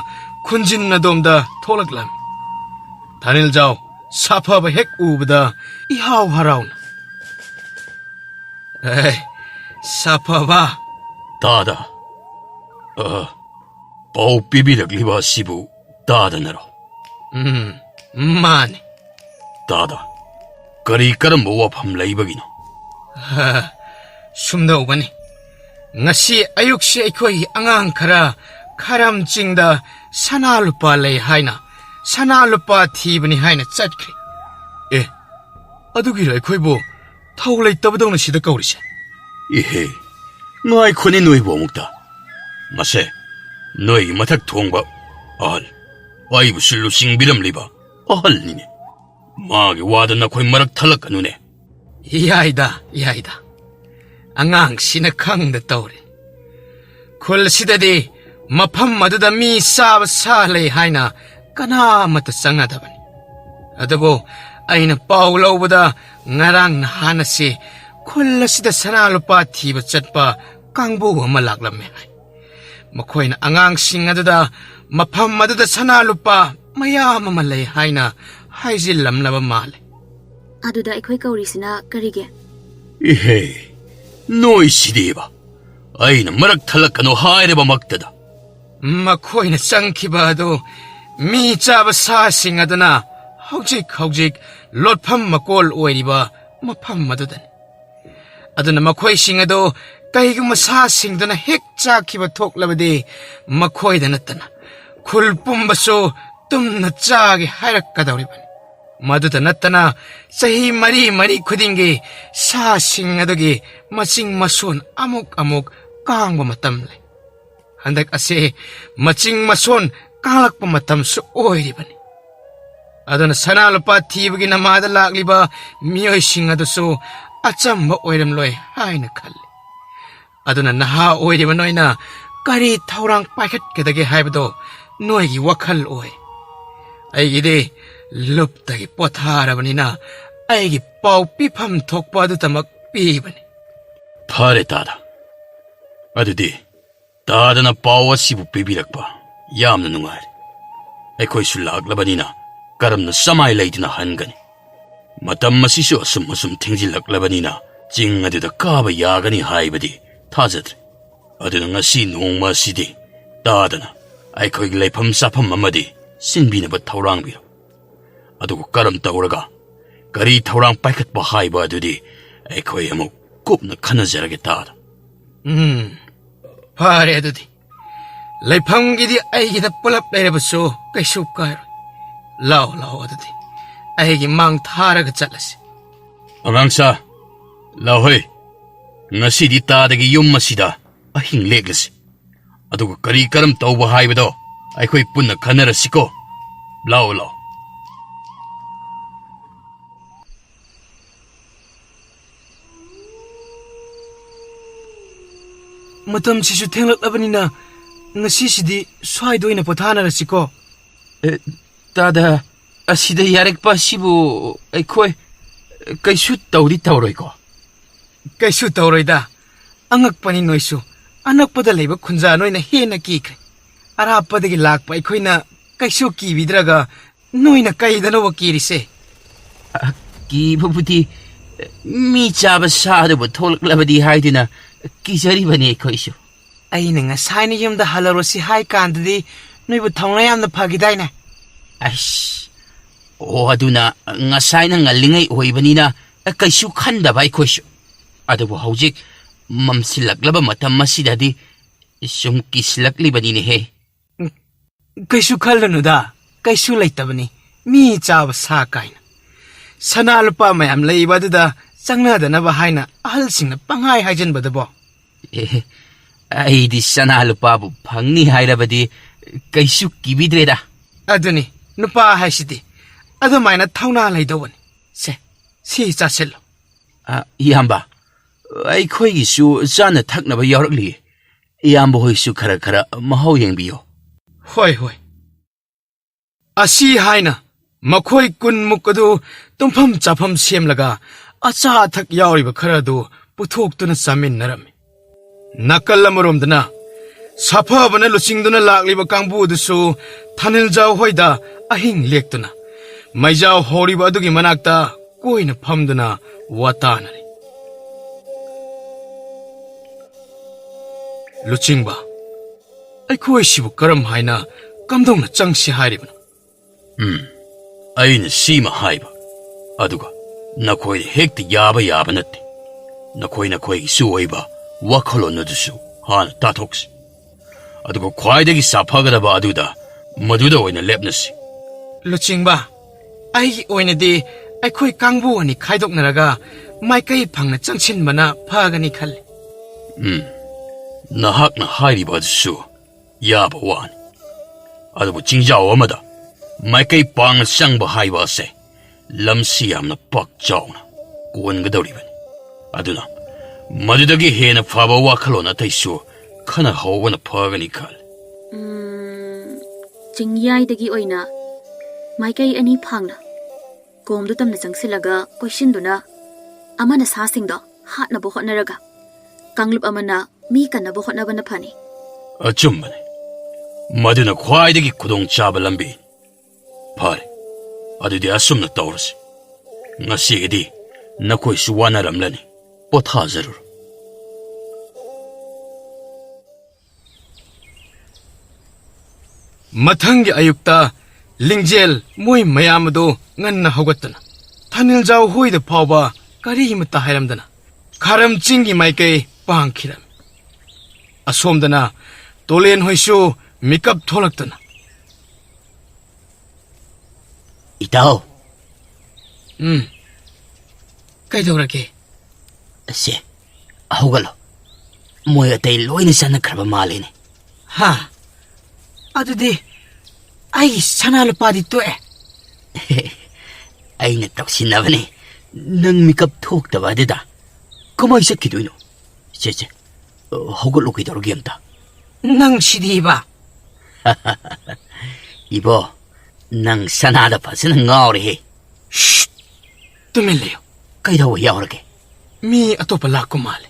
ꯈꯨꯟꯖꯤꯟ ꯑꯗꯣꯝꯗ ꯊꯣꯛꯂꯛꯂꯝꯃꯤ ꯊꯥꯅꯤꯜꯖꯥꯎ ꯁꯥꯐꯕ ꯍꯦꯛ ꯎꯕꯗ 이하우 하라우나 에이 사파바 따다 ꯄꯥꯎ ꯄꯤꯕꯤꯔꯛꯂꯤꯕ ꯑꯁꯤꯕꯨ ꯇꯥꯗꯅꯔꯣ 마니 ꯇꯥꯗ ꯀꯔꯤ ꯀꯔꯝꯕ ꯋꯥꯐꯝ ꯂꯩꯕꯒꯤꯅꯣ ꯁꯨꯝꯗ ꯎꯕꯅꯤ ꯉꯁꯤ ꯑꯌꯨꯛꯁꯤ ꯑꯩꯈꯣꯏꯒꯤ ꯑꯉꯥꯡ ꯈꯔ ꯈꯥꯔꯝ ꯆꯤꯡꯗ ꯁꯅꯥ ꯂꯨꯄꯥ ꯂꯩ ꯍꯥꯏꯅ ꯁꯅꯥ ꯂꯨꯄꯥ ꯊꯤꯕꯅꯤ ꯍꯥꯏꯅ ꯆꯠꯈ꯭ꯔꯦ ꯑꯦ ꯑꯗꯨꯒꯤꯔ ꯑꯩꯈꯣꯏꯕꯨ ꯊꯧ ꯂꯩꯇꯕꯗꯧꯅ ꯁꯤꯗ ꯀꯧꯔꯤꯁꯦ 이헤 ꯉꯥꯏꯈꯣꯅꯦ ꯅꯣꯏꯕꯨ ꯑꯃꯨꯛꯇ ꯃꯁꯦ ꯅꯣꯏꯒꯤ ꯃꯊꯛ ꯊꯣꯡꯕ ꯑꯍꯜ ꯑꯩꯕꯨꯁꯨ ꯂꯨꯆꯤꯡꯕꯤꯔꯝꯂꯤꯕ ꯑꯍꯜꯅꯤꯅꯦ ꯃꯥꯒꯤ ꯋꯥꯗ ꯅꯈꯣꯏ ꯃꯔꯛ ꯊꯠꯂꯛꯀꯅꯨꯅꯦ ꯌꯥꯏꯗ ꯑꯉꯥꯡꯁꯤꯅ ꯈꯪꯗ ꯇꯧꯔꯦ ꯈꯨꯜꯁꯤꯗꯗꯤ ꯃꯐꯝ ꯑꯗꯨꯗ ꯃꯤ ꯆꯥꯕ ꯁꯥ ꯂꯩ ꯍꯥꯏꯅ ꯀꯅꯥꯃꯠꯇ ꯆꯪꯅꯗꯕꯅꯤ ꯑꯗꯨꯕꯨ ꯑꯩꯅ ꯄꯥꯎ ꯂꯧꯕꯗ ꯉꯔꯥꯡ ꯅꯍꯥꯟꯁꯤ ꯈꯨꯜ ꯑꯁꯤꯗ ꯁꯅꯥ ꯂꯨꯄꯥ ꯊꯤꯕ ꯆꯠꯄ ꯀꯥꯡꯕꯨ ꯑꯃ ꯂꯥꯛꯂꯝꯃꯦ ꯍꯥꯏ ꯃꯈꯣꯏꯅ ꯑꯉꯥꯡꯁꯤꯡ ꯑꯗꯨꯗ ꯃꯐꯝ ꯑꯗꯨꯗ ꯁꯅꯥ ꯂꯨꯄꯥ ꯃꯌꯥꯝ ꯑꯃ ꯂꯩ ꯍꯥꯏꯅ ꯍꯥꯏꯖꯤꯜꯂꯝꯂꯕ ꯃꯥꯜꯂꯦ ꯑꯗꯨꯗ ꯑꯩꯈꯣꯏ ꯀꯧꯔꯤꯁꯤꯅ ꯀꯔꯤꯒꯤ 이헤 ꯅꯣꯏꯁꯤꯗꯤꯕ ꯑꯩꯅ ꯃꯔꯛ ꯊꯠꯂꯛꯀꯅꯨ ꯍꯥꯏꯔꯕꯃꯛꯇꯗ ꯃꯈꯣꯏꯅ ꯆꯪꯈꯤꯕ ꯑꯗꯨ ꯃꯤ ꯆꯥꯕ ꯁꯥꯁꯤꯡ ꯑꯗꯨꯅ ꯍꯧꯖꯤꯛ ꯂꯣꯠꯐꯝ ꯃꯀꯣꯜ ꯑꯣꯏꯔꯤꯕ ꯃꯐꯝ ꯑꯗꯨꯗꯅꯤ ꯑꯗꯨꯅ ꯃꯈꯣꯏꯁꯤꯡ ꯑꯗꯨ ꯀꯩꯒꯨꯝꯕ ꯁꯥꯁꯤꯡꯗꯨꯅ ꯍꯦꯛ ꯆꯥꯈꯤꯕ ꯊꯣꯛꯂꯕꯗꯤ ꯃꯈꯣꯏꯗ ꯅꯠꯇꯅ ꯈꯨꯜ ꯄꯨꯝꯕꯁꯨ ꯇꯨꯝꯅ ꯆꯥꯒꯦ ꯍꯥꯏꯔꯛꯀꯗꯧꯔꯤꯕꯅꯤ ꯃꯗꯨꯗ ꯅꯠꯇꯅ ꯆꯍꯤ ꯃꯔꯤ ꯈꯨꯗꯤꯡꯒꯤ ꯁꯥꯁꯤꯡ ꯑꯗꯨꯒꯤ ꯃꯆꯤꯡ ꯃꯁꯣꯟ ꯑꯃꯨꯛ ꯀꯥꯡꯕ ꯃꯇꯝ ꯂꯩ ꯍꯟꯗꯛ ꯑꯁꯤ ꯃꯆꯤꯡ ꯃꯁꯣꯟ ꯀꯥꯡꯂꯛꯄ ꯃꯇꯝꯁꯨ ꯑꯣꯏꯔꯤꯕꯅꯤ ꯑꯗꯨꯅ ꯁꯅꯥ ꯂꯨꯄꯥ ꯊꯤꯕꯒꯤ ꯅꯃꯥꯗ ꯂꯥꯛꯂꯤꯕ ꯃꯤꯑꯣꯏꯁꯤꯡ ꯑꯗꯨꯁꯨ ꯑꯆꯝꯕ ꯑꯣꯏꯔꯝꯂꯣꯏ ꯍꯥꯏꯅ ꯈꯜꯂꯤ ꯑꯗꯨꯅ ꯅꯍꯥ ꯑꯣꯏꯔꯤꯕ ꯅꯣꯏꯅ ꯀꯔꯤ ꯊꯧꯔꯥꯡ ꯄꯥꯏꯈꯠꯀꯗꯒꯦ ꯍꯥꯏꯕꯗꯣ ꯅꯣꯏꯒꯤ ꯋꯥꯈꯜ ꯑꯣꯏ ꯑꯩꯒꯤꯗꯤ ꯂꯨꯞꯇꯒꯤ ꯄꯣꯊꯥꯔꯕꯅꯤꯅ ꯑꯩꯒꯤ ꯄꯥꯎ ꯄꯤꯐꯝ ꯊꯣꯛꯄ ꯑꯗꯨꯇꯃꯛ ꯄꯤꯕꯅꯤ ꯐꯔꯦ ꯇꯥꯗ ꯑꯗꯨꯗꯤ ꯇꯥꯗꯅ ꯄꯥꯎ ꯑꯁꯤꯕꯨ ꯄꯤꯕꯤꯔꯛꯄ ꯌꯥꯝꯅ ꯅꯨꯡꯉꯥꯏꯔꯦ ꯑꯩꯈꯣꯏꯁꯨ ꯂꯥꯛꯂꯕꯅꯤꯅ ꯀꯔꯝꯅ ꯁꯃꯥꯏ ꯂꯩꯗꯨꯅ ꯍꯟꯒꯅꯤ ꯃꯇꯝ ꯑꯁꯤꯁꯨ ꯑꯁꯨꯝ ꯊꯦꯡꯖꯤꯜꯂꯛꯂꯕꯅꯤ나 ꯆꯤꯡ ꯑꯗꯨꯗ ꯀꯥꯕ ꯌꯥꯒꯅꯤ ꯍꯥꯏꯕꯗꯤ ꯊꯥꯖꯗ꯭ꯔꯦ ꯑꯗꯨꯅ ꯉꯁꯤ ꯅꯣꯡꯃ ꯑꯁꯤꯗꯤ ꯇꯥꯗꯅ ꯑꯩꯈꯣꯏꯒꯤ ꯂꯩꯐꯝ ꯆꯥꯐꯝ ꯑꯃꯗꯤ ꯁꯤꯟꯕꯤꯅꯕ ꯊꯧꯔꯥꯡꯕꯤꯔꯣ ꯑꯗꯨꯒ ꯀꯔꯝ ꯇꯧꯔꯒ ꯀꯔꯤ ꯊꯧꯔꯥꯡ ꯄꯥꯏꯈꯠꯄ ꯍꯥꯏꯕ ꯑꯗꯨꯗꯤ ꯑꯩꯈꯣꯏ ꯑꯃꯨꯛ ꯀꯨꯞꯅ ꯈꯟꯅꯖꯔꯒꯦ ꯇꯥꯗ ꯐꯔꯦ ꯑꯗꯨꯗꯤ ꯂꯩꯐꯝꯒꯤꯗꯤ ꯑꯩꯒꯤꯗ ꯄꯨꯂꯞ ꯂꯩꯔꯕꯁꯨ ꯀꯩꯁꯨ ꯀꯥꯏꯔꯣꯏ ꯂꯥꯛꯑꯣ ꯑꯗꯨꯗꯤ ꯑꯩꯒꯤ ꯃꯥꯡ ꯊꯥꯔꯒ ꯆꯠꯂꯁꯤ ꯑꯉꯥꯡꯁꯥ ꯂꯥꯛꯍꯣꯏ ꯉꯁꯤꯗꯤ ꯇꯥꯗꯒꯤ ꯌꯨꯝ ꯑꯁꯤꯗ ꯑꯍꯤꯡ ꯂꯦꯛꯂꯁꯤ ꯑꯗꯨꯒ ꯀꯔꯤ ꯀꯔꯝ ꯇꯧꯕ ꯍꯥꯏꯕꯗꯣ ꯑꯩꯈꯣꯏ ꯄꯨꯟꯅ ꯈꯟꯅꯔꯁꯤꯀꯣ ꯂꯥꯛꯑꯣ ꯃꯇꯝꯁꯤꯁꯨ ꯊꯦꯡꯂꯛꯂꯕꯅꯤꯅ ꯉꯁꯤꯁꯤꯗꯤ ꯁ꯭ꯋꯥꯏꯗ ꯑꯣꯏꯅ ꯄꯣꯊꯥꯅꯔꯁꯤꯀꯣ ꯇꯥꯗ ꯑꯁꯤꯗ ꯌꯥꯔꯛꯄ ꯑꯁꯤꯕꯨ ꯑꯩꯈꯣꯏ ꯀꯩꯁꯨ ꯇꯧꯔꯣꯏꯀꯣ ꯀꯩꯁꯨ ꯇꯧꯔꯣꯏꯗ ꯑꯉꯛꯄꯅꯤ ꯅꯣꯏꯁꯨ ꯑꯅꯛꯄꯗ ꯂꯩꯕ ꯈꯨꯟꯖꯥ ꯅꯣꯏꯅ ꯍꯦꯟꯅ ꯀꯤꯈ꯭ꯔꯦ ꯑꯔꯥꯞꯄꯗꯒꯤ ꯂꯥꯛꯄ ꯑꯩꯈꯣꯏꯅ ꯀꯩꯁꯨ ꯀꯤꯕꯤꯗ꯭ꯔꯒ ꯅꯣꯏꯅ ꯀꯩꯗꯅꯣꯕ ꯀꯤꯔꯤꯁꯦ ꯀꯤꯕꯕꯨꯗꯤ ꯃꯤ ꯆꯥꯕ ꯁꯥꯗꯨꯕꯨ ꯊꯣꯛꯂꯛꯂꯕꯗꯤ ꯍꯥꯏꯗꯨꯅ ꯀꯤꯖꯔꯤꯕꯅꯤ ꯑꯩꯈꯣꯏꯁꯨ ꯑꯩꯅ ꯉꯁꯥꯏꯅ ꯌꯨꯝꯗ ꯍꯜꯂꯔꯣꯁꯤ ꯍꯥꯏ ꯀꯥꯟꯗꯗꯤ ꯅꯣꯏꯕꯨ ꯊꯧꯅꯥ ꯌꯥꯝꯅ ꯐꯈꯤꯗꯥꯏꯅꯦ ꯑꯗꯨꯅ ꯉꯁꯥꯏꯅ ꯉꯜꯂꯤꯉꯩ ꯑꯣꯏꯕꯅꯤꯅ ꯀꯩꯁꯨ ꯈꯟꯗꯕ ꯑꯩꯈꯣꯏꯁꯨ ꯑꯗꯨꯕꯨ ꯍꯧꯖꯤꯛ ꯃꯝꯁꯤꯜꯂꯛꯂꯕ ꯃꯇꯝ ꯑꯁꯤꯗꯗꯤ ꯁꯨꯝ ꯀꯤꯁꯤꯜꯂꯛꯂꯤꯕꯅꯤꯅꯦꯍꯦ ꯀꯩꯁꯨ ꯈꯜꯂꯨꯅꯨꯗ ꯀꯩꯁꯨ ꯂꯩꯇꯕꯅꯤ ꯃꯤ ꯆꯥꯕ ꯁꯥ ꯀꯥꯏꯅ ꯁꯅꯥ ꯂꯨꯄꯥ ꯃꯌꯥꯝ ꯂꯩꯕ ꯑꯗꯨꯗ ꯆꯪꯅꯗꯅꯕ ꯍꯥꯏꯅ ꯑꯍꯜꯁꯤꯡꯅ ꯄꯪꯍꯥꯏ ꯍꯥꯏꯖꯟꯕꯗꯕꯣ ꯑꯩꯗꯤ ꯁꯅꯥ ꯂꯨꯄꯥꯕꯨ ꯐꯪꯅꯤ ꯍꯥꯏꯔꯕꯗꯤ ꯀꯩꯁꯨ ꯀꯤꯕꯤꯗ꯭ꯔꯦꯗ ꯑꯗꯨꯅꯤ ꯅꯨꯄꯥ ꯍꯥꯏꯁꯤꯗꯤ ꯑꯗꯨꯃꯥꯏꯅ ꯊꯧꯅꯥ ꯂꯩꯗꯧꯕꯅꯤ ꯁꯤ ꯆꯥꯁꯤꯜꯂꯣ ꯏꯌꯥꯝꯕ ꯑꯩꯈꯣꯏꯒꯤꯁꯨ ꯆꯥꯅ ꯊꯛꯅꯕ ꯌꯥꯎꯔꯛꯂꯤꯌꯦ ꯏꯌꯥꯝꯕ ꯍꯣꯏꯁꯨ ꯈꯔ ꯃꯍꯥꯎ ꯌꯦꯡꯕꯤꯌꯣ ꯍꯣꯏ ꯑꯁꯤ ꯍꯥꯏꯅ ꯃꯈꯣꯏ 10ꯃꯨꯛ ꯑꯗꯨ ꯇꯨꯝꯐꯝ ꯆꯥꯐꯝ ꯁꯦꯝꯂꯒ ꯑꯆꯥ ꯑꯊꯛ ꯌꯥꯎꯔꯤꯕ ꯈꯔ ꯑꯗꯨ ꯄꯨꯊꯣꯛꯇꯨꯅ ꯆꯥꯃꯤꯟꯅꯔꯝꯃꯤ ꯅꯥꯀꯜ ꯑꯃꯔꯣꯝꯗꯅ ꯁꯥꯐꯕꯅ ꯂꯨꯆꯤꯡꯗꯨꯅ ꯂꯥꯛꯂꯤꯕ ꯀꯥꯡꯕꯨ ꯑꯗꯨꯁꯨ ꯊꯥꯅꯤꯜꯖꯥꯎ ꯍꯣꯏꯗ ꯑꯍꯤꯡ ꯂꯦꯛꯇꯨꯅ ꯃꯩꯖꯥꯎ ꯍꯧꯔꯤꯕ ꯑꯗꯨꯒꯤ ꯃꯅꯥꯛꯇ ꯀꯣꯏꯅ ꯐꯝꯗꯨꯅ ꯋꯥꯇꯥꯅꯔꯤ ꯂꯨꯆꯤꯡꯕ ꯑꯩꯈꯣꯏꯁꯤꯕꯨ ꯀꯔꯝ ꯍꯥꯏꯅ ꯀꯝꯗꯧꯅ ꯆꯪꯁꯤ ꯍꯥꯏꯔꯤꯕꯅꯣ ꯑꯩꯅ ꯁꯤꯃ ꯍꯥꯏꯕ ꯑꯗꯨꯒ ꯅꯈꯣꯏ ꯍꯦꯛꯇ ꯌꯥꯕ ꯅꯠꯇꯦ ꯅꯈꯣꯏꯒꯤꯁꯨ ꯑꯣꯏꯕ ꯋꯥꯈꯜꯂꯣꯟ ꯑꯗꯨꯁꯨ ꯍꯥꯟꯅ ꯇꯥꯊꯣꯛꯁꯤ ꯑꯗꯨꯒ ꯈ꯭ꯋꯥꯏꯗꯒꯤ ꯁꯥꯐꯒꯗꯕ ꯃꯗꯨꯗ ꯑꯣꯏꯅ ꯂꯦꯞꯅꯁꯤ ꯂꯨꯆꯤꯡꯕ ꯑꯩꯒꯤ ꯑꯣꯏꯅꯗꯤ ꯑꯩꯈꯣꯏ ꯀꯥꯡꯕꯨ ꯑꯅꯤ ꯈꯥꯏꯗꯣꯛꯅꯔꯒ ꯃꯥꯏꯀꯩ ꯐꯪꯅ ꯆꯪꯁꯤꯟꯕꯅ ꯐꯒꯅꯤ ꯈꯜꯂꯤ ꯅꯍꯥꯛꯅ ꯍꯥꯏꯔꯤꯕ ꯑꯗꯨꯁꯨ ꯌꯥꯕ ꯋꯥꯅꯤ ꯑꯗꯨꯕꯨ ꯆꯤꯡꯖꯥꯎ ꯑꯃꯗ ꯃꯥꯏꯀꯩ ꯄꯥꯡꯅ ꯆꯪꯕ ꯍꯥꯏꯕ ꯑꯁꯦ ꯂꯝꯁꯤ ꯌꯥꯝꯅ ꯄꯥꯛ ꯆꯥꯎꯅ ꯀꯣꯟꯒꯗꯧꯔꯤꯕꯅꯤ ꯑꯗꯨꯅ ꯃꯗꯨꯗꯒꯤ ꯍꯦꯟꯅ ꯐꯕ ꯋꯥꯈꯜꯂꯣꯟ ꯑꯇꯩꯁꯨ ꯈꯟꯅꯍꯧꯕꯅ ꯐꯒꯅꯤ ꯈꯜꯂꯤ ꯆꯤꯡꯌꯥꯏꯗꯒꯤ ꯑꯣꯏꯅ ꯃꯥꯏꯀꯩ ꯑꯅꯤ ꯐꯥꯡꯅ ꯀꯣꯝꯗꯨ ꯇꯝꯅ ꯆꯪꯁꯤꯜꯂꯒ ꯀꯣꯏꯁꯤꯟꯗꯨꯅ ꯑꯃꯅ ꯁꯥꯁꯤꯡꯗꯣ ꯍꯥꯠꯅꯕ ꯍꯣꯠꯅꯔꯒ ꯀꯥꯡꯂꯨꯞ ꯑꯃꯅ ꯃꯤ ꯀꯟꯅꯕ ꯍꯣꯠꯅꯕꯅ ꯐꯅꯤ ꯑꯆꯨꯝꯕꯅꯤ ꯃꯗꯨꯅ ꯈ꯭ꯋꯥꯏꯗꯒꯤ ꯈꯨꯗꯣꯡꯆꯥꯕ ꯂꯝꯕꯤꯅꯤ ꯐꯔꯦ ꯑꯗꯨꯗꯤ ꯑꯁꯨꯝꯅ ꯇꯧꯔꯁꯤ ꯉꯁꯤꯒꯤꯗꯤ ꯅꯈꯣꯏꯁꯨ ꯋꯥꯅꯔꯝꯂꯅꯤ ꯄꯣꯊꯥꯖꯔꯨꯔꯣ ꯃꯊꯪꯒꯤ ꯑꯌꯨꯛꯇ ꯂꯤꯡꯖꯦꯜ ꯃꯣꯏ ꯃꯌꯥꯝ ꯑꯗꯨ ꯉꯟꯅ ꯍꯧꯒꯠꯇꯨꯅ ꯊꯥꯅꯤꯜꯖꯥꯎ ꯍꯣꯏꯗ ꯐꯥꯎꯕ ꯀꯔꯤꯃꯠꯇ ꯍꯥꯏꯔꯝꯗꯅ ꯈꯥꯔꯝ ꯆꯤꯡꯒꯤ ꯃꯥꯏꯀꯩ ꯄꯥꯡꯈꯤꯔꯝꯃꯤ ꯑꯁꯣꯝꯗꯅ ꯇꯣꯂꯦꯟ ꯍꯣꯏꯁꯨ ꯃꯤꯀꯞ ꯊꯣꯛꯂꯛꯇꯨꯅ ꯏꯇꯥꯎ ꯀꯩꯗꯧꯔꯒꯦ ꯑꯁꯦ ꯍꯧꯒꯠꯂꯣ ꯃꯣꯏ ꯑꯇꯩ ꯂꯣꯏꯅ ꯆꯠꯅꯈ꯭ꯔꯕ ꯃꯥꯜꯂꯦꯅꯦ ꯍꯥ ꯑꯗꯨꯗꯤ ꯑꯩ ꯁꯅꯥ ꯂꯨꯄꯥꯗꯤ ꯇꯣꯛꯑꯦ ꯑꯩꯅ ꯇꯧꯁꯤꯟꯅꯕꯅꯦ ꯅꯪ ꯃꯤꯀꯞ ꯊꯣꯛꯇꯕ ꯑꯗꯨꯗ ꯀꯃꯥꯏ ꯆꯠꯈꯤꯗꯣꯏꯅꯣ ꯆꯦ ꯍꯧꯒꯠꯂꯣ ꯀꯩꯗꯧꯔꯒꯦ ꯑꯝꯇ ꯅꯪ ꯁꯤꯗꯤꯕ 이보, năng 산하다 파스는 ngawrihe. ꯇꯨꯃꯤꯟ ꯂꯩꯌꯨ ꯀꯩꯗꯧꯕ ꯌꯥꯎꯔꯒꯦ ꯃꯤ ꯑꯇꯣꯞꯄ ꯂꯥꯛꯀꯨ ꯃꯥꯜꯂꯦ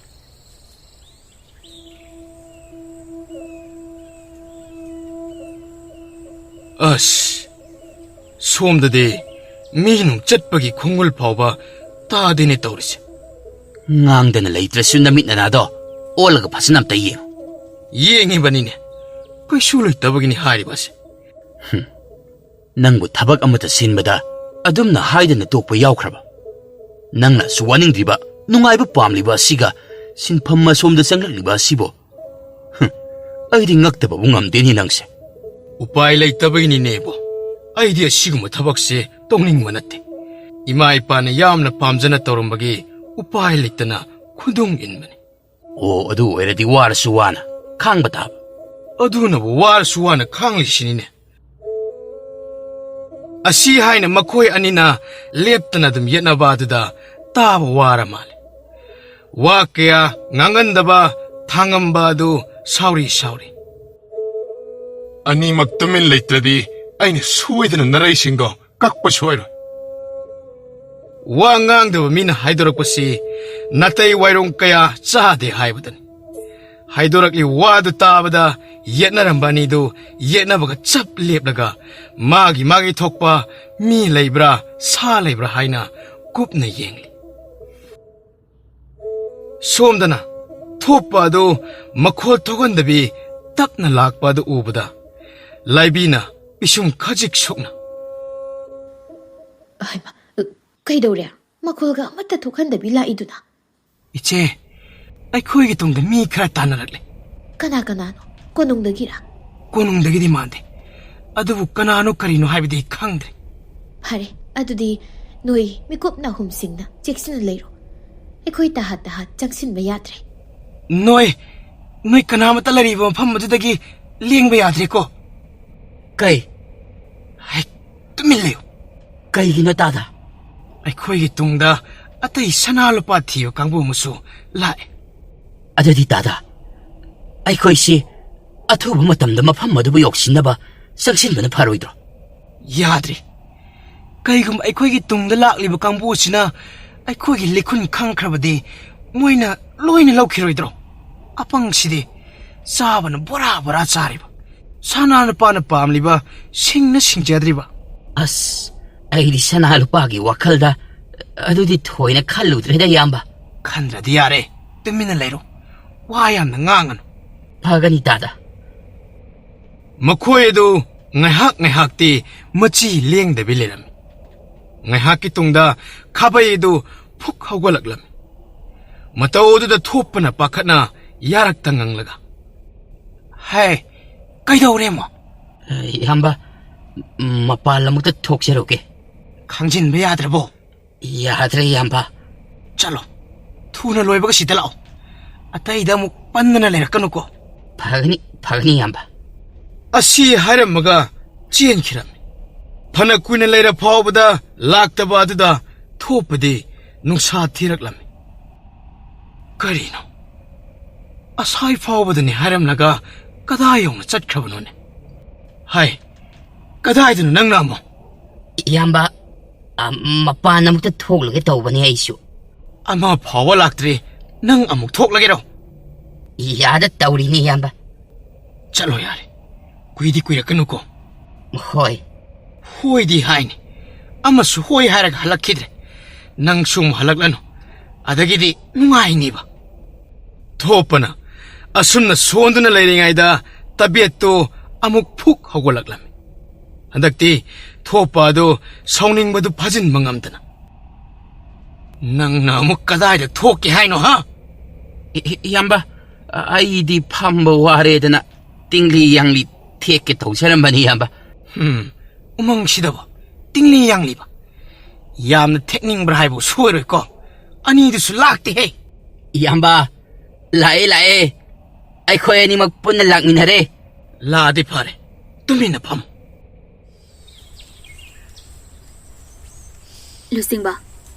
ꯑꯁ ꯁꯣꯝꯗꯗꯤ ꯃꯤꯅꯨꯡ ꯆꯠꯄꯒꯤ ꯈꯣꯡꯒꯨꯜ ꯐꯥꯎꯕ ꯇꯥꯗꯦꯅꯦ ꯇꯧꯔꯤꯁꯦ ꯉꯥꯡꯗꯅ ꯂꯩꯇ꯭ꯔꯁꯨ ꯅꯃꯤꯠ ꯅꯅꯥꯗꯣ ꯑꯣꯜꯂꯒ ꯐꯖꯅ ꯑꯝꯇ ꯌꯦꯡꯉꯨ ꯌꯦꯡꯉꯤꯕꯅꯤꯅꯦ ꯀꯩꯁꯨ ꯂꯩꯇꯕꯒꯤꯅꯤ ꯍꯥꯏꯔꯤꯕꯁꯦ ꯅꯪꯕꯨ ꯊꯕꯛ ꯑꯃꯇ ꯁꯤꯟꯕꯗ ꯑꯗꯨꯝꯅ ꯍꯥꯏꯗꯅ ꯇꯣꯛꯄ ꯌꯥꯎꯈ꯭ꯔꯕ ꯅꯪꯅꯁꯨ ꯋꯥꯅꯤꯡꯗ꯭ꯔꯤꯕ ꯅꯨꯡꯉꯥꯏꯕ ꯄꯥꯝꯂꯤꯕ ꯑꯁꯤꯒ ꯁꯤꯟꯐꯝ ꯑꯁꯣꯝꯗ ꯆꯪꯂꯛꯂꯤꯕ ꯑꯁꯤꯕꯨ ꯑꯩꯗꯤ ꯉꯛꯇꯕꯕꯨ ꯉꯝꯗꯦꯅꯤ ꯅꯪꯁꯦ ꯎꯄꯥꯏ ꯂꯩꯇꯕꯒꯤꯅꯤꯅꯦꯕꯣ ꯑꯩꯗꯤ ꯑꯁꯤꯒꯨꯝꯕ ꯊꯕꯛꯁꯦ ꯇꯧꯅꯤꯡꯕ ꯅꯠꯇꯦ ꯏꯃꯥ ꯏꯄꯥꯅ ꯌꯥꯝꯅ ꯄꯥꯝꯖꯅ ꯇꯧꯔꯝꯕꯒꯤ ꯎꯄꯥꯏ ꯂꯩꯇꯅ ꯈꯨꯗꯨꯡ ꯏꯟꯕꯅꯤ ꯑꯣ ꯑꯗꯨ ꯑꯣꯏꯔꯗꯤ ꯋꯥꯔꯁꯨ ꯋꯥꯅ ꯈꯥꯡꯕ ꯇꯥꯕ ꯑꯗꯨꯅꯕꯨ ꯋꯥꯔꯁꯨ ꯋꯥꯅ ꯈꯥꯡꯂꯤꯁꯤꯅꯤꯅꯦ ꯑꯁꯤ ꯍꯥꯏꯅ ꯃꯈꯣꯏ ꯑꯅꯤꯅ ꯂꯦꯞꯇꯅ ꯑꯗꯨꯝ ꯌꯦꯠꯅꯕ ꯑꯗꯨꯗ ꯇꯥꯕ ꯋꯥꯔ ꯃꯥꯜꯂꯦ ꯋꯥ ꯀꯌꯥ ꯉꯥꯡꯉꯟꯗꯕ ꯊꯥꯡꯉꯝꯕ ꯑꯗꯨ ꯁꯥꯎꯔꯤ ꯑꯅꯤꯃꯛ ꯇꯨꯃꯤꯟ ꯂꯩꯇ꯭ꯔꯗꯤ ꯑꯩꯅ ꯁꯣꯏꯗꯅ ꯅꯔꯩꯁꯤꯡꯗꯣ ꯀꯛꯄ ꯁꯣꯏꯔꯣꯏ ꯋꯥ ꯉꯥꯡꯗꯕ ꯃꯤꯅ ꯍꯥꯏꯗꯣꯔꯛꯄꯁꯤ ꯅꯥꯇꯩ ꯋꯥꯏꯔꯣꯡ ꯀꯌꯥ ꯆꯥꯗꯦ ꯍꯥꯏꯕꯗꯅꯤ ꯍꯥꯏꯗꯣꯔꯛꯂꯤ ꯋꯥꯗꯨ ꯇꯥꯕꯗ ꯌꯦꯠꯅꯔꯝꯕ ꯑꯅꯤꯗꯨ ꯌꯦꯠꯅꯕꯒ ꯆꯞ ꯂꯦꯞꯂꯒ ꯃꯥꯒꯤ ꯊꯣꯛꯄ ꯃꯤ ꯂꯩꯕ꯭ꯔꯥ ꯁꯥ ꯂꯩꯕ꯭ꯔꯥ ꯍꯥꯏꯅ ꯀꯨꯞꯅ ꯌꯦꯡꯂꯤ ꯁꯣꯝꯗꯅ ꯊꯣꯛꯄ ꯑꯗꯨ ꯃꯈꯣꯜ ꯊꯣꯛꯍꯟꯗꯕꯤ ꯇꯞꯅ ꯂꯥꯛꯄ ꯑꯗꯨ ꯎꯕꯗ ꯂꯥꯏꯕꯤꯅ ꯄꯤꯁꯨꯝ ꯈꯖꯤꯛ ꯁꯣꯛꯅ ꯀꯩꯗꯧꯔꯦ ꯃꯈꯣꯜꯒ ꯑꯃꯠꯇ ꯊꯣꯛꯍꯟꯗꯕꯤ ꯂꯥꯛꯏꯗꯨꯅ ꯏꯆꯦ ꯑꯩꯈꯣꯏꯒꯤ ꯇꯨꯡꯗ ꯃꯤ ꯈꯔ ꯇꯥꯟꯅꯔꯛꯂꯦ ꯀꯅꯥꯅꯣ ꯀꯣꯅꯨꯡꯗꯒꯤꯔ ꯀꯣꯅꯨꯡꯗꯒꯤꯗꯤ ꯃꯥꯟꯗꯦ ꯑꯗꯨꯕꯨ ꯀꯅꯥꯅꯣ ꯀꯔꯤꯅꯣ ꯍꯥꯏꯕꯗꯤ ꯈꯪꯗ꯭ꯔꯦ ꯐꯔꯦ ꯑꯗꯨꯗꯤ ꯅꯣꯏ ꯃꯤꯀꯨꯞ ꯅꯥꯍꯨꯝꯁꯤꯡꯅ ꯆꯦꯛꯁꯤꯟꯅ ꯂꯩꯔꯣ ꯑꯩꯈꯣꯏ ꯇꯥꯍꯠ ꯆꯪꯁꯤꯟꯕ ꯌꯥꯗ꯭ꯔꯦ ꯅꯣꯏ ꯀꯅꯥꯃꯠꯇ ꯂꯩꯔꯤꯕ ꯃꯐꯝ ꯑꯗꯨꯗꯒꯤ ꯂꯦꯡꯕ ꯌꯥꯗ꯭ꯔꯦꯀꯣ ꯀꯩ ꯇꯨꯃꯤꯟ ꯂꯩꯌꯨ ꯀꯩꯒꯤꯅꯣ ꯇꯥꯗ ꯑꯩꯈꯣꯏꯒꯤ ꯇꯨꯡꯗ ꯑꯇꯩ ꯁꯅꯥ ꯂꯨꯄꯥ ꯊꯤꯕ ꯀꯥꯡꯕꯨ ꯑꯃꯁꯨ ꯂꯥꯛꯑꯦ ꯑꯗꯨꯗꯤ ꯇꯥꯗ ꯑꯩꯈꯣꯏꯁꯤ ꯑꯊꯨꯕ ꯃꯇꯝꯗ ꯃꯐꯝ ꯑꯗꯨꯕꯨ ꯌꯧꯁꯤꯟꯅꯕ ꯆꯪꯁꯤꯟꯕꯅ ꯐꯔꯣꯏꯗ꯭ꯔꯣ ꯌꯥꯗ꯭ꯔꯤ ꯀꯩꯒꯨꯝꯕ ꯑꯩꯈꯣꯏꯒꯤ ꯇꯨꯡꯗ ꯂꯥꯛꯂꯤꯕ ꯀꯥꯡꯕꯨ ꯑꯁꯤꯅ ꯑꯩꯈꯣꯏꯒꯤ ꯂꯤꯈꯨꯟ ꯈꯪꯈ꯭ꯔꯕꯗꯤ ꯃꯣꯏꯅ ꯂꯣꯏꯅ ꯂꯧꯈꯤꯔꯣꯏꯗ꯭ꯔꯣ ꯑꯄꯪꯁꯤꯗꯤ ꯆꯥꯕꯅ ꯕꯣꯔꯥ ꯆꯥꯔꯤꯕ ꯁꯅꯥ ꯅꯨꯄꯥꯅ ꯄꯥꯝꯂꯤꯕ ꯁꯤꯡꯅ ꯁꯤꯡꯖꯗ꯭ꯔꯤꯕ ꯑꯁ ꯑꯩꯗꯤ ꯁꯅꯥ ꯂꯨꯄꯥꯒꯤ ꯋꯥꯈꯜꯗ ꯑꯗꯨꯗꯤ ꯊꯣꯏꯅ ꯈꯜꯂꯨꯗ꯭ꯔꯦꯗ ꯏꯌꯥꯝꯕ ꯈꯟꯗ꯭ꯔꯗꯤ ꯌꯥꯔꯦ ꯇꯨꯃꯤꯟꯅ ꯂꯩꯔꯣ ꯋꯥ ꯌꯥꯝꯅ ꯉꯥꯡꯒꯅꯨ ꯐꯒꯅꯤ ꯇꯥꯗ ꯃꯈꯣꯏ ꯑꯗꯨ ꯉꯥꯏꯍꯥꯛꯇꯤ ꯃꯆꯤ ꯂꯦꯡꯗꯕꯤ ꯂꯩꯔꯝꯃꯤ ꯉꯥꯏꯍꯥꯛꯀꯤ ꯇꯨꯡꯗ ꯈꯥꯕꯩ ꯑꯗꯨ ꯐꯨꯛ ꯍꯧꯒꯠꯂꯛꯂꯝꯃꯤ ꯃꯇꯧ ꯑꯗꯨꯗ ꯊꯣꯞꯄꯅ ꯄꯥꯈꯠꯅ ꯌꯥꯔꯛꯇ ꯉꯪꯂꯒ ꯀꯩꯗꯧꯔꯦꯃꯣ ꯏꯌꯥꯝꯕ ꯃꯄꯥꯟ ꯂꯝꯃꯨꯛꯇ ꯊꯣꯛꯆꯔꯨꯒꯦ ꯈꯪꯖꯤꯟꯕ ꯌꯥꯗ꯭ꯔꯕꯣ ꯌꯥꯗ꯭ꯔꯦ ꯏꯌꯥꯝꯕ ꯆꯠꯂꯣ ꯊꯨꯅ ꯂꯣꯏꯕꯒ ꯁꯤꯗ ꯂꯥꯛꯑꯣ ꯑꯇꯩꯗ ꯑꯃꯨꯛ ꯄꯟꯗꯅ ꯂꯩꯔꯛꯀꯅꯨꯀꯣ ꯐꯒꯅꯤ ꯏꯌꯥꯝꯕ ꯑꯁꯤ ꯍꯥꯏꯔꯝꯃꯒ ꯆꯦꯟꯈꯤꯔꯝꯃꯤ ꯐꯅ ꯀꯨꯏꯅ ꯂꯩꯔ ꯐꯥꯎꯕꯗ ꯂꯥꯛꯇꯕ ꯑꯗꯨꯗ ꯊꯣꯞꯄꯗꯤ ꯅꯨꯡꯁꯥ ꯊꯤꯔꯛꯂꯝꯃꯤ ꯀꯔꯤꯅꯣ ꯑꯁꯥꯏ ꯐꯥꯎꯕꯗꯅꯤ ꯍꯥꯏꯔꯝꯂꯒ ꯀꯗꯥꯏ ꯌꯧꯅ ꯆꯠꯈ꯭ꯔꯕꯅꯣꯅꯦ ꯀꯗꯥꯏꯗꯅꯣ ꯅꯪꯅ ꯑꯃꯨꯛ ꯏꯌꯥꯝꯕ ꯃꯄꯥꯟ ꯑꯃꯨꯛꯇ ꯊꯣꯛꯂꯒꯦ ꯇꯧꯕꯅꯤ ꯑꯩꯁꯨ ꯑꯃ ꯐꯥꯎꯕ ꯂꯥꯛꯇ꯭ꯔꯤ ꯅꯪ ꯑꯃꯨꯛ ꯊꯣꯛꯂꯒꯦꯔꯣ ꯌꯥꯗ ꯇꯧꯔꯤꯅꯤ ꯏꯌꯥꯝꯕ ꯆꯠꯂꯣ ꯌꯥꯔꯦ ꯀꯨꯏꯗꯤ ꯀꯨꯏꯔꯛꯀꯅꯨꯀꯣ ꯍꯣꯏꯗꯤ ꯍꯥꯏꯅꯤ ꯑꯃꯁꯨ ꯍꯣꯏ ꯍꯥꯏꯔꯒ ꯍꯜꯂꯛꯈꯤꯗ꯭ꯔꯦ ꯅꯪ ꯁꯨꯝ ꯍꯜꯂꯛꯂꯅꯨ ꯑꯗꯒꯤꯗꯤ ꯅꯨꯡꯉꯥꯏꯅꯤꯕ ꯊꯣꯞꯄꯅ ꯑꯁꯨꯝꯅ ꯁꯣꯟꯗꯨꯅ ꯂꯩꯔꯤꯉꯩꯗ ꯇꯕꯦꯠꯇꯨ ꯑꯃꯨꯛ ꯐꯨꯛ ꯍꯧꯒꯠꯂꯛꯂꯝꯃꯤ ꯍꯟꯗꯛꯇꯤ ꯊꯣꯞꯄ ꯑꯗꯨ ꯁꯥꯎꯅꯤꯡꯕꯗꯨ ꯐꯥꯖꯤꯟꯕ ꯉꯝꯗꯅ ꯅꯪꯅ ꯑꯃꯨꯛ ꯀꯗꯥꯏꯗ ꯊꯣꯛꯀꯦ ꯍꯥꯏꯅꯣ ꯍꯥ? ꯏꯌꯥꯝꯕ ꯑꯩꯗꯤ ꯐꯝꯕ ꯋꯥꯔꯦꯗꯅ ꯇꯤꯡꯂꯤ ꯌꯥꯡꯂꯤ ꯊꯦꯛꯀꯦ ꯇꯧꯖꯔꯝꯕꯅꯤ ꯏꯌꯥꯝꯕ. ꯎꯃꯪꯁꯤꯗꯕ ꯇꯤꯡꯂꯤ ꯌꯥꯡꯂꯤꯕ ꯌꯥꯝꯅ ꯊꯦꯛꯅꯤꯡꯕ꯭ꯔꯥ ꯍꯥꯏꯕ ꯁꯣꯏꯔꯣꯏꯀꯣ. ꯑꯅꯤꯗꯨꯁꯨ ꯂꯥꯛꯇꯦꯍꯦ. ꯏꯌꯥꯝꯕ ꯂꯥꯛꯑꯦ ꯑꯩꯈꯣꯏ ꯑꯅꯤꯃꯛ ꯄꯨꯟꯅ ꯂꯥꯛꯃꯤꯟꯅꯔꯦ. ꯂꯥꯛꯑꯗꯤ ꯐꯔꯦ. ꯇꯨꯃꯤꯟꯅ ꯐꯝ. ꯂꯨꯆꯤꯡꯕ,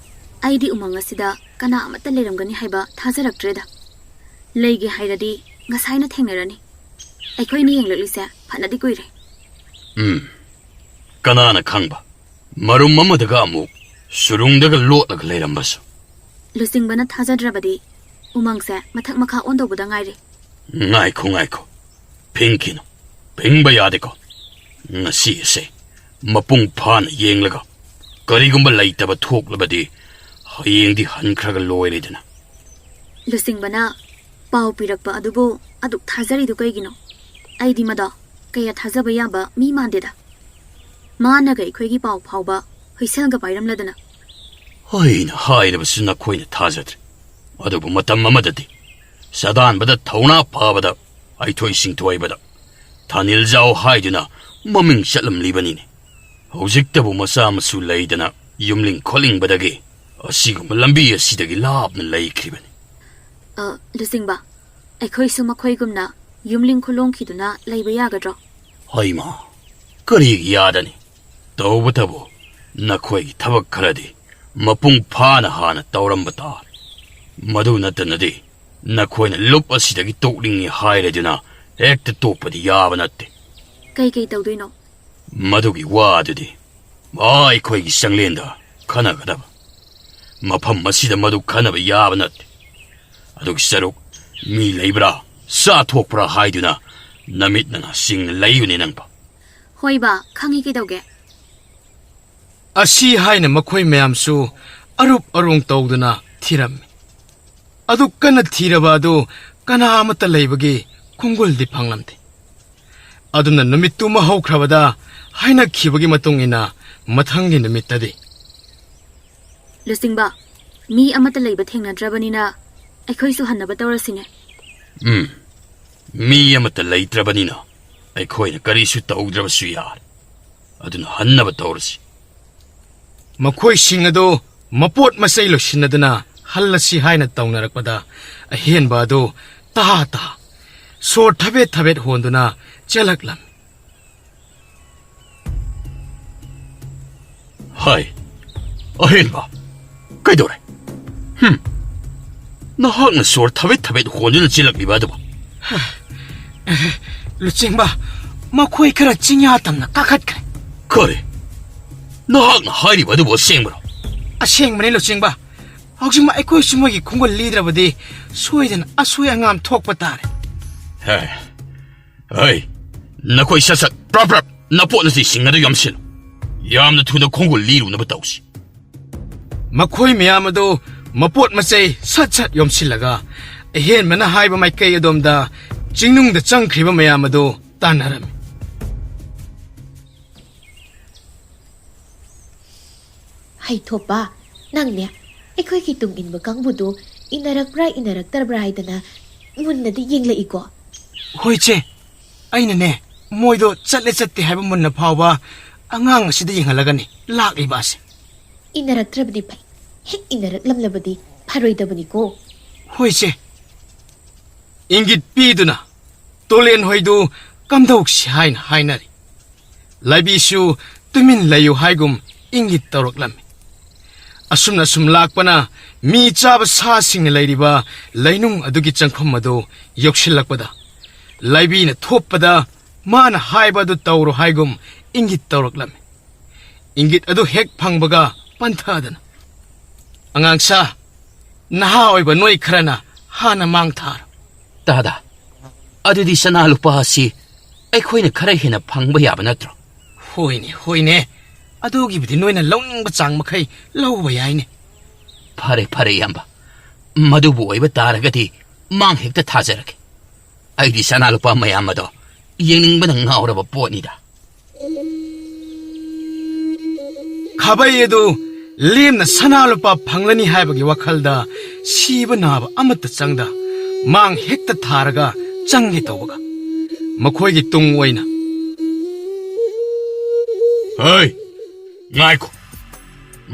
ꯑꯩꯗꯤ ꯎꯃꯪ ꯑꯁꯤꯗ ꯀꯅꯥ ꯑꯃꯠꯇ ꯂꯩꯔꯝꯒꯅꯤ ꯍꯥꯏꯕ ꯊꯥꯖꯔꯛꯇ꯭ꯔꯦꯗ. ꯂꯩꯒꯦ ꯍꯥꯏꯔꯗꯤ ꯉꯁꯥꯏꯅ ꯊꯦꯡꯅꯔꯅꯤ. ꯑꯩꯈꯣꯏꯅ ꯌꯦꯡꯂꯛꯂꯤꯁꯦ ꯐꯅꯗꯤ ꯀꯨꯏꯔꯦ. ꯀꯅꯥꯅ ꯈꯪꯕ ꯃꯔꯨꯝ ꯑꯃꯗꯒ ꯑꯃꯨꯛ ꯁꯨꯔꯨꯡꯗꯒ ꯂꯣꯠꯂꯒ ꯂꯩꯔꯝꯕꯁꯨ. ꯂꯨꯆꯤꯡꯕꯅ ꯊꯥꯖꯗ꯭ꯔꯕꯗꯤ ꯎꯃꯪꯁꯦ ꯃꯊꯛ ꯃꯈꯥ ꯑꯣꯟꯗꯧꯕꯗ ꯉꯥꯏꯔꯦ. ꯉꯥꯏꯈꯣ ꯐꯤꯡꯈꯤꯅꯨ. ꯐꯤꯡꯕ ꯌꯥꯗꯦꯀꯣ. ꯉꯁꯤ ꯑꯁꯦ ꯃꯄꯨꯡ ꯐꯥꯅ ꯌꯦꯡꯂꯒ ꯀꯔꯤꯒꯨꯝꯕ ꯂꯩꯇꯕ ꯊꯣꯛꯂꯕꯗꯤ ꯍꯌꯦꯡꯗꯤ ꯍꯟꯈ꯭ꯔꯒ ꯂꯣꯏꯔꯦꯗꯅ. ꯂꯨꯆꯤꯡꯕꯅ ꯄꯥꯎ ꯄꯤꯔꯛꯄ ꯑꯗꯨꯕꯨ ꯑꯗꯨꯛ ꯊꯥꯖꯔꯤꯗꯨ ꯀꯩꯒꯤꯅꯣ? ꯑꯩꯗꯤ ꯃꯗꯣ ꯀꯌꯥ ꯊꯥꯖꯕ ꯌꯥꯕ ꯃꯤ ꯃꯥꯟꯗꯦꯗ. ꯃꯥꯅꯒ ꯑꯩꯈꯣꯏꯒꯤ ꯄꯥꯎ ꯐꯥꯎꯕ ꯍꯨꯏꯁꯦꯜꯒ ꯄꯥꯏꯔꯝꯂꯗꯅ. ꯑꯩꯅ ꯍꯥꯏꯔꯕꯁꯨ ꯅꯈꯣꯏꯅ ꯊꯥꯖꯗ꯭ꯔꯦ. ꯑꯗꯨꯕꯨ ꯃꯇꯝ ꯑꯃꯗꯗꯤ ꯁꯗꯥꯟꯕꯗ ꯊꯧꯅꯥ ꯐꯕꯗ ꯑꯩꯊꯣꯏ ꯁꯤꯡꯊꯣꯏꯕꯗ ꯊꯥꯅꯤꯜꯖꯥꯎ ꯍꯥꯏꯗꯨꯅ ꯃꯃꯤꯡ ꯆꯠꯂꯝꯂꯤꯕꯅꯤꯅꯦ. ꯍꯧꯖꯤꯛꯇꯕꯨ ꯃꯆꯥ ꯃꯁꯨ ꯂꯩꯗꯅ ꯌꯨꯝꯂꯤꯡ ꯈꯣꯠꯂꯤꯡꯕꯗꯒꯤ ꯑꯁꯤꯒꯨꯝꯕ ꯂꯝꯕꯤ ꯑꯁꯤꯗꯒꯤ ꯂꯥꯞꯅ ꯂꯩꯈ꯭ꯔꯤꯕꯅꯤ. ꯂꯨꯆꯤꯡꯕ, ꯑꯩꯈꯣꯏꯁꯨ ꯃꯈꯣꯏꯒꯨꯝꯅ ꯌꯨꯝꯂꯤꯡ ꯈꯨꯂꯣꯡꯈꯤꯗꯨꯅ ꯂꯩꯕ ꯌꯥꯒꯗ꯭ꯔꯣ? ꯍꯩꯃꯥ, ꯀꯔꯤꯒꯤ ꯌꯥꯗꯅꯤ? ꯇꯧꯕꯇꯕꯨ ꯅꯈꯣꯏꯒꯤ ꯊꯕꯛ ꯈꯔꯗꯤ ꯃꯄꯨꯡ ꯐꯥꯅ ꯍꯥꯟꯅ ꯇꯧꯔꯝꯕ ꯇꯥꯔꯦ. ꯃꯗꯨ ꯅꯠꯇꯅꯗꯤ ꯅꯈꯣꯏꯅ ꯂꯨꯞ ꯑꯁꯤꯗꯒꯤ ꯇꯣꯛꯅꯤꯡꯉꯤ ꯍꯥꯏꯔꯗꯨꯅ ꯍꯦꯛꯇ ꯇꯣꯛꯄꯗꯤ ꯌꯥꯕ ꯅꯠꯇꯦ. ꯀꯩ ꯇꯧꯗꯣꯏꯅꯣ? ꯃꯗꯨꯒꯤ ꯋꯥꯗꯨꯗꯤ ꯑꯩꯈꯣꯏꯒꯤ ꯆꯪꯂꯦꯟꯗ ꯈꯟꯅꯒꯗꯕ. ꯃꯐꯝ ꯑꯁꯤꯗ ꯃꯗꯨ ꯈꯟꯅꯕ ꯌꯥꯕ ꯅꯠꯇꯦ. ꯑꯗꯨꯒꯤ ꯁꯔꯨꯛ ꯃꯤ ꯂꯩꯕ꯭ꯔꯥ ꯆꯥꯊꯣꯛꯄ꯭ꯔꯥ ꯍꯥꯏꯗꯨꯅ ꯅꯃꯤꯠꯅ ꯁꯤꯡꯅ ꯂꯩꯌꯨꯅꯦ ꯅꯪꯕ. ꯍꯣꯏꯕ, ꯈꯪꯉꯤ ꯀꯩꯗꯧꯒꯦ. ꯑꯁꯤ ꯍꯥꯏꯅ ꯃꯈꯣꯏ ꯃꯌꯥꯝꯁꯨ ꯑꯔꯨꯞ ꯑꯔꯣꯡ ꯇꯧꯗꯨꯅ ꯊꯤꯔꯝꯃꯤ. ꯑꯗꯨ ꯀꯟꯅ ꯊꯤꯔꯕ ꯑꯗꯨ ꯀꯅꯥ ꯑꯃꯠꯇ ꯂꯩꯕꯒꯤ ꯈꯣꯡꯒꯨꯜꯗꯤ ꯐꯪꯂꯝꯗꯦ. ꯑꯗꯨꯅ ꯅꯨꯃꯤꯠꯇꯨꯃ ꯍꯧꯈ꯭ꯔꯕꯗ ꯍꯥꯏꯅꯈꯤꯕꯒꯤ ꯃꯇꯨꯡ ꯏꯟꯅ ꯃꯊꯪꯒꯤ ꯅꯨꯃꯤꯠꯇꯗꯤ ꯂꯨꯆꯤꯡꯕ, ꯃꯤ ꯑꯃꯠꯇ ꯂꯩꯕ ꯊꯦꯡꯅꯗ꯭ꯔꯕꯅꯤꯅ ꯑꯩꯈꯣꯏꯁꯨ ꯍꯟꯅꯕ ꯇꯧꯔꯁꯤꯅꯦ. ꯃꯤ ꯑꯃꯠꯇ ꯂꯩꯇ꯭ꯔꯕꯅꯤꯅ ꯑꯩꯈꯣꯏꯅ ꯀꯔꯤꯁꯨ ꯇꯧꯗ꯭ꯔꯕꯁꯨ ꯌꯥꯔꯦ. ꯑꯗꯨꯅ ꯍꯟꯅꯕ ꯇꯧꯔꯁꯤ. ꯃꯈꯣꯏꯁꯤꯡ ꯑꯗꯨ ꯃꯄꯣꯠ ꯃꯆꯩ ꯂꯣꯏꯁꯤꯟꯅꯗꯨꯅ ꯍꯜꯂꯁꯤ ꯍꯥꯏꯅ ꯇꯧꯅꯔꯛꯄꯗ ꯑꯍꯦꯟꯕ ꯑꯗꯨ ꯁꯣꯔ ꯊꯕꯦꯠ ꯍꯣꯟꯗꯨꯅ ꯆꯦꯜꯂꯛꯂꯝꯃꯤ. ꯍꯥꯏ, ꯑꯍꯦꯟꯕ ꯀꯩꯗꯧꯔꯦ? ꯅꯍꯥꯛꯅ ꯁꯣꯔ ꯊꯕꯦꯠ ꯍꯣꯟꯗꯨꯅ ꯆꯦꯜꯂꯛꯂꯤꯕ ꯑꯗꯨꯕꯨ? ꯂꯨꯆꯤꯡꯕ, ꯃꯈꯣꯏ ꯈꯔ ꯆꯤꯡꯌꯥ ꯇꯝꯅ ꯀꯥꯈꯠꯈ꯭ꯔꯦ. ꯀꯔꯤ? ꯅꯍꯥꯛꯅ ꯍꯥꯏꯔꯤꯕ ꯑꯗꯨꯕꯨ ꯑꯁꯦꯡꯕꯔꯣ? ꯑꯁꯦꯡꯕꯅꯤ ꯂꯨꯆꯤꯡꯕ. ꯍꯧꯖꯤꯛꯃꯛ ꯑꯩꯈꯣꯏꯁꯨ ꯃꯣꯏꯒꯤ ꯈꯣꯡꯒꯨꯜ ꯂꯤꯗ꯭ꯔꯕꯗꯤ ꯁꯣꯏꯗꯅ ꯑꯁꯣꯏ ꯑꯉꯥꯝ ꯊꯣꯛꯄ ꯇꯥꯔꯦ. ꯅꯈꯣꯏ ꯁꯠ ꯄ꯭ꯔꯞ ꯅꯄꯣꯠꯅꯆꯩꯁꯤꯡ ꯑꯗꯨ ꯌꯣꯝꯁꯤꯜꯂꯨ. ꯌꯥꯝꯅ ꯊꯨꯅ ꯈꯣꯡꯒꯨꯜ ꯂꯤꯔꯨꯅꯕ ꯇꯧꯁꯤ. ꯃꯈꯣꯏ ꯃꯌꯥꯝ ꯑꯗꯨ ꯃꯄꯣꯠ ꯃꯆꯩ ꯁꯠ ꯌꯣꯝꯁꯤꯜꯂꯒ ꯑꯍꯦꯟꯕꯅ ꯍꯥꯏꯕ ꯃꯥꯏꯀꯩ ꯑꯗꯣꯝꯗ ꯆꯤꯡꯅꯨꯡꯗ ꯆꯪꯈ꯭ꯔꯤꯕ ꯃꯌꯥꯝ ꯑꯗꯨ ꯇꯥꯟꯅꯔꯝꯃꯤ. ꯍꯩꯊꯣꯞꯄ, ꯅꯪꯅꯦ ꯑꯩꯈꯣꯏꯒꯤ ꯇꯨꯡ ꯏꯟꯕ ꯀꯥꯡꯕꯨꯗꯨ ꯏꯟꯅꯔꯛꯄ꯭ꯔꯥ ꯏꯟꯅꯔꯛꯇꯕ꯭ꯔꯥ ꯍꯥꯏꯗꯅ ꯃꯨꯟꯅꯗꯤ ꯌꯦꯡꯂꯛꯏꯀꯣ? ꯍꯣꯏ ꯆꯦ, ꯑꯩꯅꯅꯦ ꯃꯣꯏꯗꯣ ꯆꯠꯇꯦ ꯍꯥꯏꯕ ꯃꯨꯟꯅ ꯐꯥꯎꯕ ꯑꯉꯥꯡ ꯑꯁꯤꯗ ꯌꯦꯡꯍꯜꯂꯒꯅꯤ ꯂꯥꯛꯂꯤꯕ ꯑꯁꯦ. ꯏꯟꯅꯔꯛꯇ꯭ꯔꯕꯗꯤ ꯐꯩ. ꯍꯦꯛ ꯏꯟꯅꯔꯛꯂꯝꯂꯕꯗꯤ ꯐꯔꯣꯏꯗꯕꯅꯤꯀꯣ. ꯍꯣꯏ ꯆꯦ. ꯏꯪꯒꯤꯠ ꯄꯤꯗꯨꯅ ꯇꯣꯂꯦꯟ ꯍꯣꯏꯗꯨ ꯀꯝꯗꯧꯁꯤ ꯍꯥꯏꯅ ꯍꯥꯏꯅꯔꯤ. ꯂꯥꯏꯕꯤꯁꯨ ꯇꯨꯃꯤꯟ ꯂꯩꯌꯨ ꯍꯥꯏꯒꯨꯝ ꯏꯪꯒꯤꯠ ꯇꯧꯔꯛꯂꯝꯃꯤ. ꯑꯁꯨꯝ ꯂꯥꯛꯄꯅ ꯃꯤ ꯆꯥꯕ ꯁꯥꯁꯤꯡꯅ ꯂꯩꯔꯤꯕ ꯂꯩꯅꯨꯡ ꯑꯗꯨꯒꯤ ꯆꯪꯐꯝ ꯑꯗꯨ ꯌꯧꯁꯤꯜꯂꯛꯄꯗ ꯂꯥꯏꯕꯤꯅ ꯊꯣꯞꯄꯗ ꯃꯥꯅ ꯍꯥꯏꯕ ꯑꯗꯨ ꯇꯧꯔꯣ ꯍꯥꯏꯒꯨꯝ ꯏꯪꯒꯤꯠ ꯇꯧꯔꯛꯂꯝꯃꯤ. ꯏꯪꯒꯤꯠ ꯑꯗꯨ ꯍꯦꯛ ꯐꯪꯕꯒ ꯄꯟꯊꯗꯅ ꯑꯉꯥꯡꯁꯥ, ꯅꯍꯥ ꯑꯣꯏꯕ ꯅꯣꯏ ꯈꯔꯅ ꯍꯥꯟꯅ ꯃꯥꯡ ꯊꯥꯔꯣ. ꯗꯥꯗꯥ, ꯑꯗꯨꯗꯤ ꯁꯅꯥ ꯂꯨꯄꯥ ꯑꯁꯤ ꯑꯩꯈꯣꯏꯅ ꯈꯔ ꯍꯦꯟꯅ ꯐꯪꯕ ꯌꯥꯕ ꯅꯠꯇ꯭ꯔꯣ? ꯍꯣꯏꯅꯦ. ꯑꯗꯨꯒꯤꯕꯨꯗꯤ ꯅꯣꯏꯅ ꯂꯧꯅꯤꯡꯕ ꯆꯥꯡ ꯃꯈꯩ ꯂꯧꯕ ꯌꯥꯏꯅꯦ. ꯐꯔꯦ ꯏꯌꯥꯝꯕ. ꯃꯗꯨꯕꯨ ꯑꯣꯏꯕ ꯇꯥꯔꯒꯗꯤ ꯃꯥꯡ ꯍꯦꯛꯇ ꯊꯥꯖꯔꯒꯦ. ꯑꯩꯗꯤ ꯁꯅꯥ ꯂꯨꯄꯥ ꯃꯌꯥꯝ ꯑꯗꯣ ꯌꯦꯡꯅꯤꯡꯕꯅ ꯉꯥꯎꯔꯕ ꯄꯣꯠꯅꯤꯗ. ꯈꯥꯕꯩ ꯑꯗꯨ ꯂꯦꯝꯅ ꯁꯅꯥ ꯂꯨꯄꯥ ꯐꯪꯂꯅꯤ ꯍꯥꯏꯕꯒꯤ ꯋꯥꯈꯜꯗ ꯁꯤꯕ ꯅꯥꯕ ꯑꯃꯠꯇ ꯆꯪꯗ ꯃꯥꯡ ꯍꯦꯛꯇ ꯊꯥꯔꯒ ꯆꯪꯒꯦ ꯇꯧꯕꯒ ꯃꯈꯣꯏꯒꯤ ꯇꯨꯡ ꯑꯣꯏꯅ ꯍꯩ ꯉꯥꯏꯈꯣ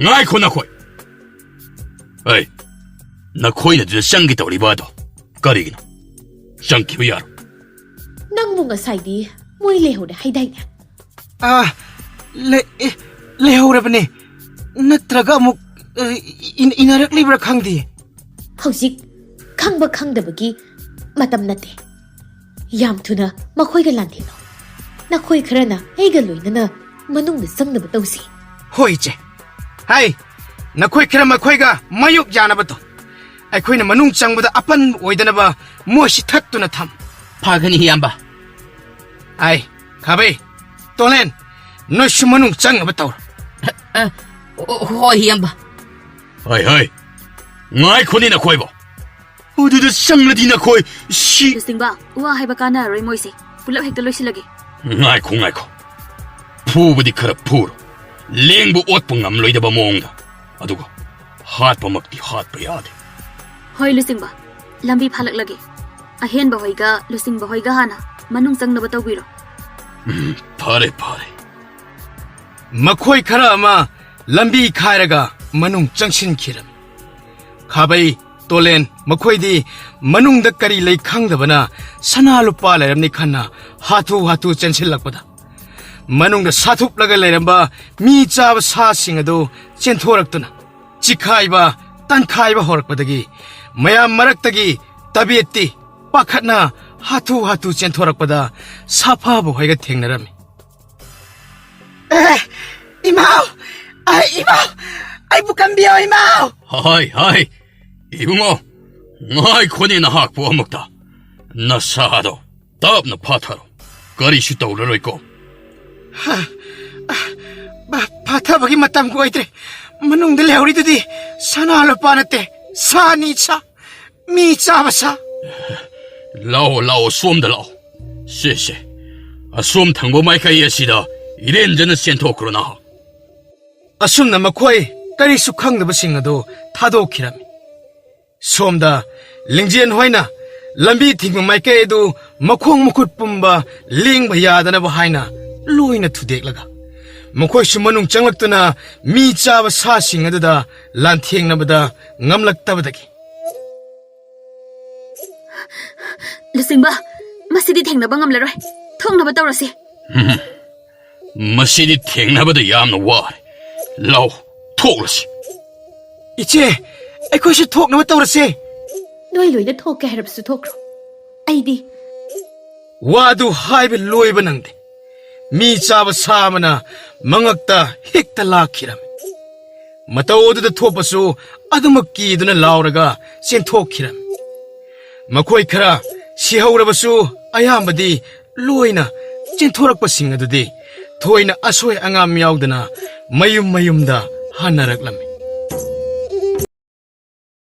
ꯉꯥꯏꯈꯣ ꯅꯈꯣꯏ ꯍꯩ ꯅꯈꯣꯏꯅ ꯑꯗꯨꯗ ꯆꯪꯒꯦ ꯇꯧꯔꯤꯕ ꯑꯗꯣ ꯀꯔꯤꯒꯤꯅꯣ ꯆꯪꯈꯤꯕ ꯌꯥꯔꯣ ꯅꯪꯕꯨ ꯉꯁꯥꯏꯗꯤ ꯃꯣꯏ ꯂꯩꯍꯧꯔꯦ ꯍꯥꯏꯗꯥꯏꯅꯦ ꯂꯩꯍꯧꯔꯕꯅꯦ ꯅꯠꯇ꯭ꯔꯒ ꯑꯃꯨꯛ ꯏꯅꯔꯛꯂꯤꯕ꯭ꯔꯥ ꯈꯪꯗꯦ ꯍꯧꯖꯤꯛ ꯈꯪꯕ ꯈꯪꯗꯕꯒꯤ ꯃꯇꯝ ꯅꯠꯇꯦ ꯌꯥꯝ ꯊꯨꯅ ꯃꯈꯣꯏꯒ ꯂꯥꯟꯊꯦꯡꯅꯧ ꯅꯈꯣꯏ ꯈꯔꯅ ꯑꯩꯒ ꯂꯣꯏꯅꯅ ꯃꯅꯨꯡꯗ ꯆꯪꯅꯕ ꯇꯧꯁꯤ ꯍꯣꯏ ꯏꯆꯦ ꯍꯥꯏ ꯅꯈꯣꯏ ꯈꯔ ꯃꯈꯣꯏꯒ ꯃꯥꯌꯣꯛ ꯌꯥꯅꯕꯗꯣ ꯑꯩꯈꯣꯏꯅ ꯃꯅꯨꯡ ꯆꯪꯕꯗ ꯑꯄꯟꯕ ꯑꯣꯏꯗꯅꯕ ꯃꯣꯏꯁꯤ ꯊꯠꯇꯨꯅ ꯊꯝ ꯐꯒꯅꯤ ꯏꯌꯥꯝꯕ ꯑꯩ ꯈꯥꯕꯩ ꯇꯣꯂꯦꯟ ꯅꯣꯏꯁꯨ ꯃꯅꯨꯡ ꯆꯪꯅꯕ ꯇꯧꯔꯣ ꯍꯣꯏ ꯏꯌꯥꯝꯕ ꯍꯩ ꯍꯩ ꯉꯥꯏꯈꯣꯅꯦ ꯅꯈꯣꯏꯕꯣ ꯑꯗꯨꯗ ꯆꯪꯂꯗꯤ ꯅꯈꯣꯏ ꯁꯤ ꯂꯨꯆꯤꯡꯕ ꯋꯥ ꯍꯥꯏꯕ ꯀꯥꯟꯅꯔꯣꯏ ꯃꯣꯏꯁꯦ ꯄꯨꯂꯞ ꯍꯦꯛꯇ ꯂꯣꯏꯁꯤꯜꯂꯒꯦ ꯉꯥꯏꯈꯣ ꯉꯥꯏꯈꯣ ꯐꯨꯕꯗꯤ ꯈꯔ ꯐꯨꯔꯣ ꯂꯦꯡꯕ ꯑꯣꯠꯄ ꯉꯝꯂꯣꯏꯗꯕ ꯃꯑꯣꯡꯗ ꯑꯗꯨꯒ ꯍꯥꯠꯄꯃꯛꯇꯤ ꯍꯥꯠꯄ ꯌꯥꯗꯦ ꯍꯣꯏ ꯂꯨꯆꯤꯡꯕ ꯂꯝꯕꯤ ꯐꯥꯂꯛꯂꯒꯦ ꯑꯍꯦꯟꯕ ꯍꯣꯏꯒ ꯂꯨꯆꯤꯡꯕ ꯍꯣꯏꯒ ꯍꯥꯟꯅ ꯃꯅꯨꯡ ꯆꯪꯅꯕ ꯇꯧꯕꯤꯔꯣ ꯐꯔꯦ ꯐꯔꯦ ꯃꯈꯣꯏ ꯈꯔ ꯑꯃ ꯂꯝꯕꯤ ꯈꯥꯏꯔꯒ ꯃꯅꯨꯡ ꯆꯪꯁꯤꯟꯈꯤꯔꯝꯃꯤ ꯈꯥꯕꯩ ꯇꯣꯂꯦꯟ ꯃꯈꯣꯏꯗꯤ ꯃꯅꯨꯡꯗ ꯀꯔꯤ ꯂꯩ ꯈꯪꯗꯕꯅ ꯁꯅꯥ ꯂꯨꯄꯥ ꯂꯩꯔꯝꯅꯤ ꯈꯟꯅ ꯍꯥꯊꯨ ꯍꯥꯊꯨ ꯆꯦꯟꯁꯤꯜꯂꯛꯄꯗ ꯃꯅꯨꯡꯗ ꯁꯥꯊꯨꯞꯂꯒ ꯂꯩꯔꯝꯕ ꯃꯤ ꯆꯥꯕ ꯁꯥꯁꯤꯡ ꯑꯗꯨ ꯆꯦꯟꯊꯣꯔꯛꯇꯨꯅ ꯆꯤꯈꯥꯏꯕ ꯇꯟꯈꯥꯏꯕ ꯍꯧꯔꯛꯄꯗꯒꯤ ꯃꯌꯥꯝ ꯃꯔꯛꯇꯒꯤ ꯇꯕꯦꯠꯇꯤ ꯄꯥꯈꯠꯅ ꯍꯥꯊꯨ ꯍꯥꯊꯨ ꯆꯦꯟꯊꯣꯔꯛꯄꯗ ꯁꯥꯐꯥꯕ ꯍꯣꯏꯒ ꯊꯦꯡꯅꯔꯝꯃꯤ ꯏꯃꯥꯎ ꯏꯃꯥꯎ ꯑꯩꯕꯨ ꯀꯟꯕꯤꯌꯣ ꯏꯃꯥꯎ ꯍꯥꯏ ꯍꯥꯏ ꯏꯕꯨꯡꯉꯣ ꯉꯥꯏꯈꯣꯅꯦ ꯅꯍꯥꯛꯄꯨ ꯑꯃꯨꯛꯇ ꯅꯁꯥꯗꯣ ꯇꯞꯅ ꯐꯥꯊꯔꯣ ꯀꯔꯤꯁꯨ ꯇꯧꯔꯔꯣꯏꯀꯣ ꯐꯥꯊꯕꯒꯤ ꯃꯇꯝ ꯑꯣꯏꯗ꯭ꯔꯦ ꯃꯅꯨꯡꯗ ꯂꯩꯍꯧꯔꯤꯗꯨꯗꯤ ꯁꯅꯥ ꯂꯨꯄꯥ ꯅꯠꯇꯦ ꯁꯥꯅꯤ ꯁꯥ ꯃꯤ ꯆꯥꯕ ꯁꯥ ꯂꯥꯛꯑꯣ ꯂꯥꯛꯑꯣ ꯁꯣꯝꯗ ꯂꯥꯛꯑꯣ ꯁꯦ ꯑꯁꯣꯝ ꯊꯪꯕ ꯃꯥꯏꯀꯩ ꯑꯁꯤꯗ ꯏꯔꯦꯟꯖꯅ ꯆꯦꯟꯊꯣꯛꯈ꯭ꯔꯣ ꯅꯍꯥꯛ ꯑꯁꯨꯝꯅ ꯃꯈꯣꯏ ꯀꯔꯤꯁꯨ ꯈꯪꯗꯕꯁꯤꯡ ꯑꯗꯨ ꯊꯥꯗꯣꯛꯈꯤꯔꯝꯃꯤ ꯁꯣꯝꯗ ꯂꯤꯡꯖꯦꯟ ꯍꯣꯏꯅ ꯂꯝꯕꯤ ꯊꯤꯡꯕ ꯃꯥꯏꯀꯩ ꯑꯗꯨ ꯃꯈꯣꯡ ꯃꯈꯨꯠ ꯄꯨꯝꯕ ꯂꯦꯡꯕ ꯌꯥꯗꯅꯕ ꯍꯥꯏꯅ ꯂꯣꯏꯅ ꯊꯨꯗꯦꯛꯂꯒ ꯃꯈꯣꯏꯁꯨ ꯃꯅꯨꯡ ꯆꯪꯂꯛꯇꯨꯅ ꯃꯤ ꯆꯥꯕ ꯁꯥꯁꯤꯡ ꯑꯗꯨꯗ ꯂꯥꯟꯊꯦꯡꯅꯕꯗ ꯉꯝꯂꯛꯇꯕꯗꯒꯤ ꯂꯨꯆꯤꯡꯕ ꯃꯁꯤꯗꯤ ꯊꯦꯡꯅꯕ ꯉꯝꯂꯔꯣꯏ ꯊꯣꯡꯅꯕ ꯇꯧꯔꯁꯤ ꯃꯁꯤꯗꯤ ꯊꯦꯡꯅꯕꯗ ꯌꯥꯝꯅ ꯋꯥꯔꯦ ꯂꯥꯛꯑꯣ ꯊꯣꯛꯂꯁꯤ ꯏꯆꯦ ꯑꯩꯈꯣꯏꯁꯨ ꯊꯣꯛꯅꯕ ꯇꯧꯔꯁꯦ ꯅꯣꯏ ꯂꯣꯏꯅ ꯊꯣꯛꯀꯦ ꯍꯥꯏꯔꯕꯁꯨ ꯊꯣꯛꯈ꯭ꯔꯣ ꯑꯩꯗꯤ ꯋꯥꯗꯨ ꯍꯥꯏꯕ ꯂꯣꯏꯕ ꯅꯪꯗꯦ ꯃꯤ ꯆꯥꯕ ꯁꯥ ꯑꯃꯅ ꯃꯉꯛꯇ ꯍꯦꯛꯇ ꯂꯥꯛꯈꯤꯔꯝꯃꯤ ꯃꯇꯧ ꯑꯗꯨꯗ ꯊꯣꯛꯄꯁꯨ ꯑꯗꯨꯃꯛ ꯀꯤꯗꯨꯅ ꯂꯥꯎꯔꯒ ꯆꯦꯟꯊꯣꯛꯈꯤꯔꯝꯃꯤ ꯃꯈꯣꯏ ꯈꯔ ꯁꯤꯍꯧꯔꯕꯁꯨ ꯑꯌꯥꯝꯕꯗꯤ ꯂꯣꯏꯅ ꯆꯦꯟꯊꯣꯔꯛꯄꯁꯤꯡ ꯑꯗꯨꯗꯤ ꯊꯣꯏꯅ ꯑꯁꯣꯏ ꯑꯉꯥꯝ ꯌꯥꯎꯗꯅ ꯃꯌꯨꯝ ꯃꯌꯨꯝꯗ ꯍꯟꯅꯔꯛꯂꯝꯃꯤ